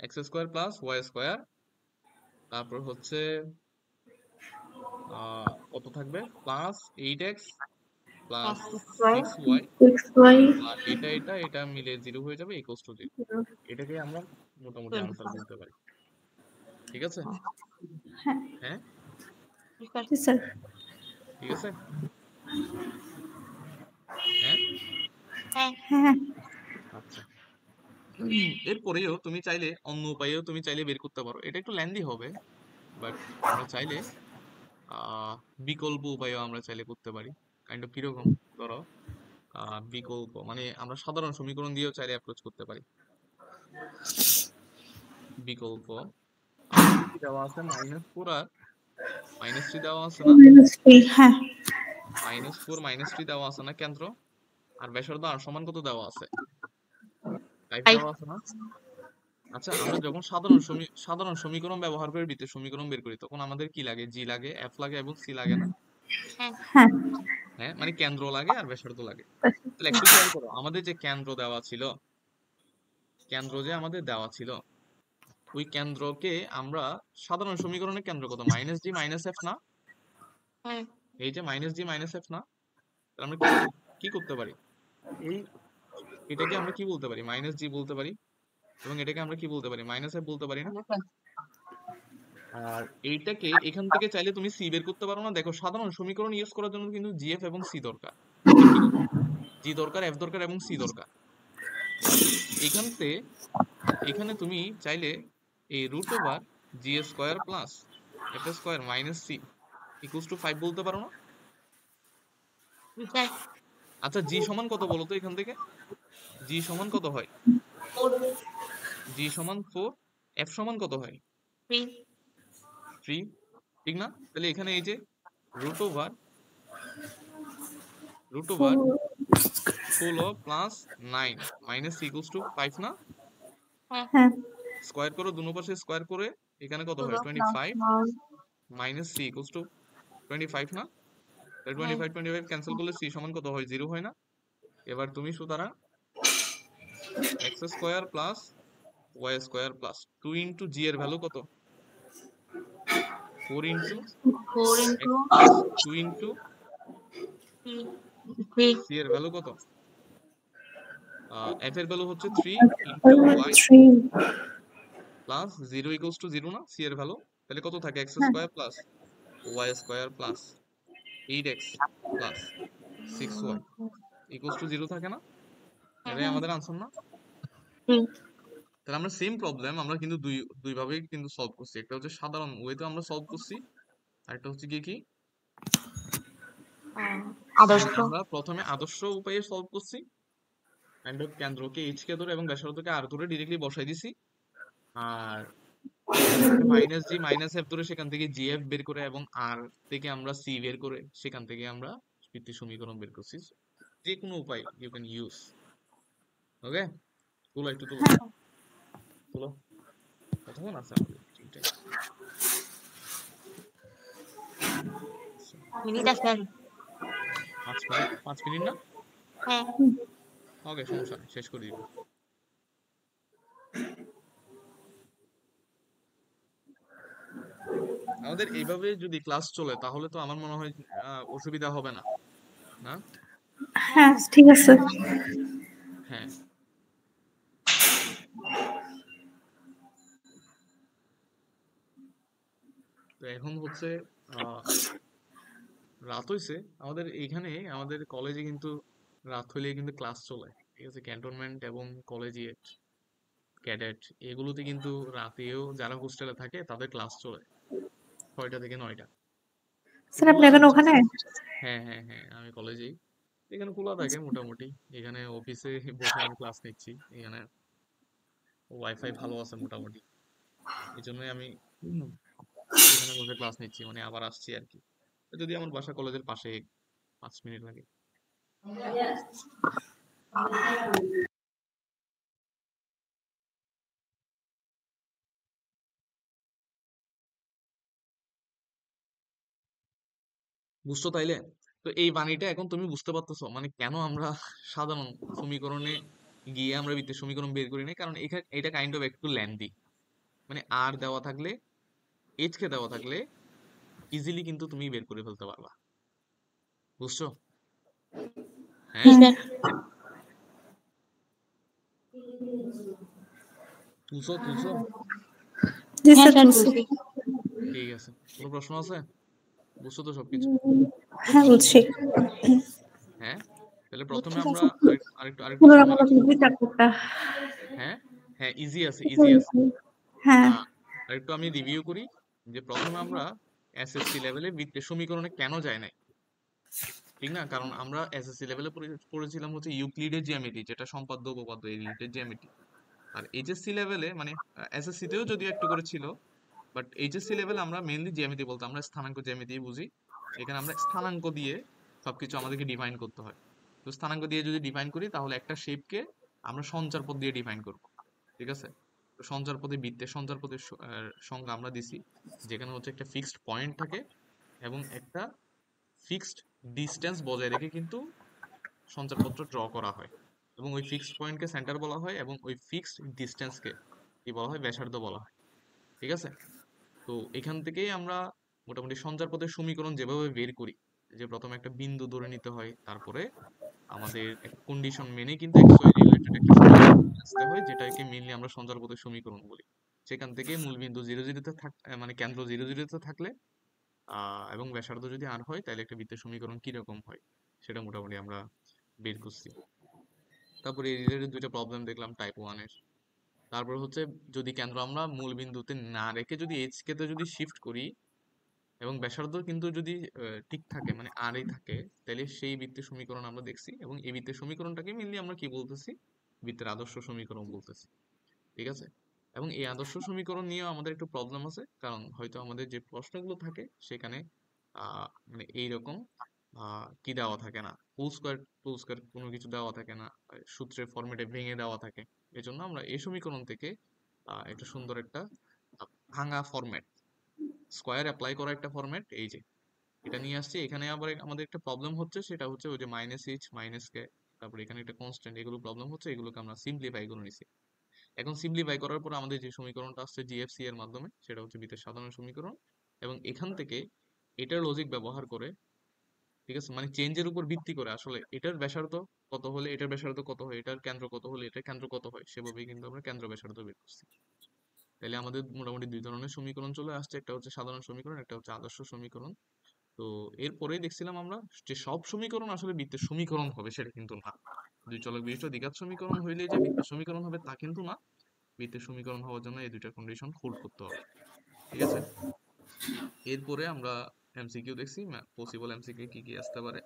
x square plus y square, তারপর হচ্ছে কত থাকবে? Plus 8x plus 6y,
6y
আর এটা মিলে 0 হয়ে যাবে ইকুয়ালস টু 0। এটাকে আমরা মোটামুটি আনসার বলতে পারি। ঠিক আছে, হ্যাঁ
জি স্যার
ঠিক আছে, হ্যাঁ
হ্যাঁ
হ্যাঁ
আচ্ছা। এরপরেও তুমি চাইলে অন্য উপায়েও তুমি চাইলে বের করতে পারো। এটা একটু লেন্দি হবে, বাট আমরা চাইলে আহ বিকল্প উপায়েও আমরা চাইলে করতে পারি। কাইন্ড অফ কিরকম? ধরো বিকল্প মানে আমরা সাধারণ সমীকরণ দিয়েও চাইলে অ্যাপ্রোচ করতে পারি। বিকল্প আমাদের কি দেওয়া আছে? -4 আর -3 দেওয়া আছে না?
-3 হ্যাঁ
-4 -3 দেওয়া আছে না কেন্দ্র? আর ব্যাসার্ধ আর সমান কত দেওয়া আছে? 5
5
দেওয়া আছে না? আচ্ছা, আমরা যখন সাধারণ সমীকরণ ব্যবহার করে বৃত্তের সমীকরণ বের করি তখন আমাদের কি লাগে? জি লাগে, এফ লাগে এবং সি লাগে না?
হ্যাঁ
হ্যাঁ
হ্যাঁ, মানে কেন্দ্র লাগে আর ব্যাসার্ধ লাগে। তাহলে একটু খেয়াল করো, আমাদের যে কেন্দ্র দেওয়া ছিল, কেন্দ্র যে আমাদের দেওয়া ছিল, ওই কেন্দ্রকে আমরা সাধারণ সমীকরণের কেন্দ্র কত? -g - f না?
হ্যাঁ
এই যে -g - f না? তাহলে আমরা কি করতে পারি? এই এটাকে আমরা কি বলতে পারি? -g বলতে পারি, এবং এটাকে আমরা কি বলতে পারি? -f বলতে পারি না? আর এইটাকে এখান থেকে চাইলে তুমি সি বের করতে পারো না? দেখো, সাধারণ সমীকরণ ইউজ করার জন্য কিন্তু জিএফ এবং সি দরকার। ঠিক কি না? জি দরকার, এফ দরকার এবং সি দরকার। এখানে তুমি চাইলে এই √/g² plus f square minus c equals to 5 বলতে পারো না?
স্যার
আচ্ছা, জি সমান কত বলো তো এখান থেকে? জি সমান কত হয়? জি সমান 4, এফ সমান কত হয়?
3
3, ঠিক না? তাহলে এখানে এই যে √/√/16 plus 9 minus c equals to 5 না?
হ্যাঁ
হ্যাঁ
স্কোয়ার করো, দুনো পাশে স্কোয়ার করে, এখানে কত হয়? 25 মাইনাস সি ইকুয়ালস টু 25 না? তাহলে 25 ক্যান্সেল করলে সি সমান কত হয়? 0 হয় না? এবার তুমি সুতরাং x square plus y square plus 2 into g এর ভ্যালু কত? 4 into
4 into
x plus 2 into
3
c এর ভ্যালু কত? এফ এর ভ্যালু হচ্ছে 3 into y
3
plus 0 equals to 0 না? সি এর ভ্যালু তাহলে কত থাকে? X square plus y square plus 8x plus 6y equals to 0 থাকে না? এটাই আমাদের আনসার না? তাহলে আমরা সেম প্রবলেম আমরা কিন্তু দুই ভাবেই কিন্তু সলভ করছি। একটা হচ্ছে সাধারণ ওয়েতে আমরা সলভ করছি, আর একটা হচ্ছে কি
আদর্শ
আমরা প্রথমে আদর্শ উপায়ে সলভ করছি। কাইন্ড অফ কেন্দ্রকে এইচ কে ধরে এবং ব্যাসার্ধকে আর ধরে ডিরেক্টলি বসাই দিছি, আর এখান থেকে -g - f ধরে সেখান থেকে gf বের করে এবং আর থেকে আমরা c বের করে সেখান থেকে আমরা বৃত্তীয় সমীকরণ বের করছি। যে কোনো উপায় ইউ ক্যান ইউজ। ওকে, তুলো একটু তুলো। চলো কতক্ষণ আছে আমাদের ফ্রি টাইম?
মিনিট আছে আর
5 মিনিট না?
হ্যাঁ
ওকে, সমস্যা নেই, শেষ করে দিব। আমাদের এইভাবে যদি ক্লাস চলে তাহলে তো আমার মনে হয় অসুবিধা হবে না, না?
হ্যাঁ ঠিক আছে।
হ্যাঁ, তো এখন হচ্ছে আহ রাত হইছে। আমাদের এইখানে আমাদের কলেজে কিন্তু রাত হইলে কিন্তু ক্লাস চলে, ঠিক আছে? ক্যান্টনমেন্ট এবং কলেজিয়েট, ক্যাডেট, এগুলোতে কিন্তু রাতেও যারা হোস্টেলে থাকে তাদের ক্লাস চলে 6টা থেকে 9টা। তো
স্যার আপনি
খোলা
এখন
থাকে।
ওখানে?
হ্যাঁ হ্যাঁ হ্যাঁ, আমি কলেজেই। এখানে খোলা থাকে মোটামুটি। এখানে অফিসে বসে আমি ক্লাস নিচ্ছি। এখানে ওয়াইফাই ভালো আছে মোটামুটি, এই জন্যই আমি এখানে বসে ক্লাস নিচ্ছি, মানে আবার আসছি আর কি। যদি আমার বাসা কলেজের পাশে, 5 মিনিট লাগে। বুঝছো তাইলে? তো এই বাণীটা এখন তুমি বুঝতে পারতেছো, মানে কেন আমরা সাধারণ সমীকরণে গিয়ে আমরা বৃত্তের সমীকরণ বের করি না? কারণ এটা কাইন্ড অফ একটু ল্যান্দি। মানে আর দেওয়া থাকলে, এইচ কে দেওয়া থাকলে ইজিলি কিন্তু তুমি বের করে ফেলতে পারবা। বুঝছো?
জি
হ্যাঁ,
স্যার
তুলছো তুলছো?
জি
হ্যাঁ
স্যার
স্যার
তুলছি।
তুলছি
ঠিক আছে, কোনো প্রশ্ন আছে? বুঝছো তো সবকিছু?
হ্যাঁ বুঝছি।
হ্যাঁ, তাহলে প্রথমে
ঠিক
আমরা
আছে।
আরেকটু সামারি
পুনরামূলক
করি।
ইজি চ্যাপ্টারটা।
হ্যাঁ হ্যাঁ, ইজি আছে, ইজি আছে।
হ্যাঁ
আরেকটু আমি রিভিউ করি যে প্রথমে আমরা এসএসসি লেভেলে বৃত্তের সমীকরণে কেন যায় নাই, ঠিক না? কারণ আমরা এসএসসি লেভেলে পড়েছিলাম হচ্ছে ইউক্লিডের জ্যামিতি, যেটা সম্পাদ্য উপপাদ্য এই রিলেটেড জ্যামিতি। আর এইচএসসি লেভেলে মানে এসএসসি তেও যদিও একটু করে ছিল, বাট এইচএসসি লেভেলে আমরা মেইনলি জ্যামিতি বলতে আমরা স্থানাঙ্ক জ্যামিতি বুঝি। এখানে আমরা স্থানাঙ্ক দিয়ে সবকিছু আমাদেরকে ডিফাইন করতে হয়। তো স্থানাঙ্ক দিয়ে যদি ডিফাইন করি তাহলে একটা শেপকে আমরা সঞ্চার পথ দিয়ে ডিফাইন করব, ঠিক আছে? তো সঞ্চার পথে, বৃত্তের সঞ্চার পথের সংজ্ঞা আমরা দিছি, যেখানে হচ্ছে একটা ফিক্সড পয়েন্ট থাকে এবং একটা ফিক্সড ডিস্টেন্স বজায় রেখে কিন্তু সঞ্চারপত্র ড্র করা হয়, এবং ওই ফিক্সড পয়েন্টকে সেন্টার বলা হয় এবং ওই ফিক্সড ডিস্টেন্সকে কি বলা হয়? ব্যাসার্ধ বলা হয়, ঠিক আছে? তো এখান থেকেই আমরা মোটামুটি সঞ্চারপথের সমীকরণ যেভাবে বের করি, যে প্রথমে একটা বিন্দু ধরে নিতে হয়, তারপরে আমাদের একটা কন্ডিশন মেনে কিন্তু এক্স ওয়াই রিলেটেড একটা সমীকরণ আসতে হয়, যেটাকে মেইনলি আমরা সঞ্চারপথের সমীকরণ বলি। সেখান থেকে মূল বিন্দু 0 0-তে মানে কেন্দ্র 0 0-তে থাকলে এবং ব্যাসার্ধ যদি আর হয় তাহলে একটা বৃত্তের সমীকরণ কিরকম হয় সেটা মোটামুটি আমরা বের করছি। তারপরে এই রিলেটেড দুইটা প্রবলেম দেখলাম টাইপ 1-এর। তারপর হচ্ছে যদি কেন্দ্র আমরা মূল বিন্দুতে না রেখে যদি এইচ কে তে যদি শিফট করি এবং ব্যাসার্ধ কিন্তু যদি ঠিক থাকে, মানে আর এই থাকে, তাহলে সেই বৃত্তের সমীকরণ আমরা দেখছি, এবং এই বৃত্তের সমীকরণটাকে মেইনলি আমরা কি বলতেছি? বৃত্তের আদর্শ সমীকরণ বলতেছি, ঠিক আছে? এবং এই আদর্শ সমীকরণ নিয়েও আমাদের একটু প্রবলেম আছে, কারণ হয়তো আমাদের যে প্রশ্নগুলো থাকে সেখানে মানে এইরকম কি দেওয়া থাকে না, ফুল স্কয়ার কোনো কিছু দেওয়া থাকে না, সূত্রের ফরম্যাটে ভেঙে দেওয়া থাকে। এজন্য আমরা এই সমীকরণ থেকে একটা সুন্দর একটা ভাঙা ফরম্যাট, স্কয়ার অ্যাপ্লাই করা একটা ফরম্যাট, এই যে এটা নিয়ে আসছি। এখানে আবার আমাদের একটা প্রবলেম হচ্ছে, সেটা হচ্ছে ওই যে মাইনাস এইচ মাইনাস কে, তারপরে এখানে একটা কনস্ট্যান্ট, এগুলো প্রবলেম হচ্ছে, এগুলোকে আমরা সিম্পলিফাই করে নিছি। এখন সিম্পলিফাই করার পর আমাদের যে সমীকরণটা আসছে জিএফসি এর মাধ্যমে, সেটা হচ্ছে বৃত্তের সাধারণ সমীকরণ। এবং এখান থেকে এটার লজিক ব্যবহার করে, ঠিক আছে, মানে চেঞ্জের উপর ভিত্তি করে আসলে এটার ব্যাসার্ধ কত হলে এটার ব্যাসার্ধ কত হয়, এটার কেন্দ্র কত হলে এটার কেন্দ্র কত হয়, সেভাবেই কিন্তু আমরা কেন্দ্র ব্যাসার্ধ বের করছি। তাহলে আমাদের মোটামুটি দুই ধরনের সমীকরণ চলে আসছে, একটা হচ্ছে সাধারণ সমীকরণ, একটা হচ্ছে আদর্শ সমীকরণ। তো এরপরেই দেখছিলাম আমরা যে সব সমীকরণ আসলে বৃত্তের সমীকরণ হবে সেটা কিন্তু না। দুই চলক বিশিষ্ট দ্বিঘাত সমীকরণ হইলে যে বৃত্তের সমীকরণ হবে তা কিন্তু না। বৃত্তের সমীকরণ হওয়ার জন্য এই দুইটা কন্ডিশন হোল্ড করতে হবে, ঠিক আছে? এরপরে আমরা এমসিকিউ দেখছি, পসিবল এমসিকিউ কি কি আসতে পারে।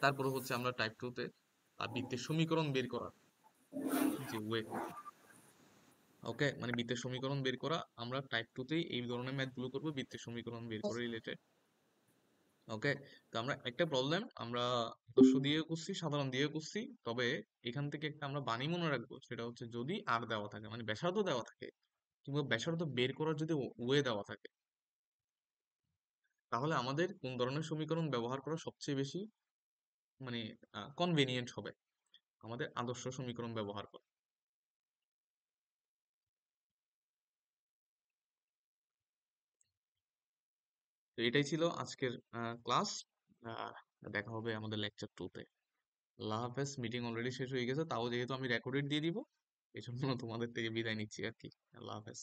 তারপরে হচ্ছে আমরা টাইপ 2 তে বৃত্তের সমীকরণ বের করা যে ওয়ে, ওকে, মানে বৃত্তের সমীকরণ বের করা আমরা টাইপ 2 তেই এই ধরনের ম্যাথ গুলো করবো, বৃত্তের সমীকরণ বের করে রিলেটেড। ওকে, তো আমরা একটা প্রবলেম আমরা আদর্শ দিয়ে করছি, সাধারণ দিয়ে করছি। তবে এখান থেকে একটা আমরা বাণী মনে রাখবো, সেটা হচ্ছে যদি আর দেওয়া থাকে, মানে ব্যাসার্ধ দেওয়া থাকে কিংবা ব্যাসার্ধ বের করার যদি ওয়ে দেওয়া থাকে, তাহলে আমাদের কোন ধরনের সমীকরণ ব্যবহার করা সবচেয়ে বেশি মানে কনভেনিয়েন্ট হবে? আমাদের আদর্শ সমীকরণ ব্যবহার করা। তো এটাই ছিল আজকের ক্লাস। দেখা হবে আমাদের লেকচার 2-তে। আল্লাহ হাফেজ। মিটিং অলরেডি শেষ হয়ে গেছে, তাও যেহেতু আমি রেকর্ডেড দিয়ে দিব, এই জন্য তোমাদের থেকে বিদায় নিচ্ছি আর কি। আল্লাহ হাফেজ।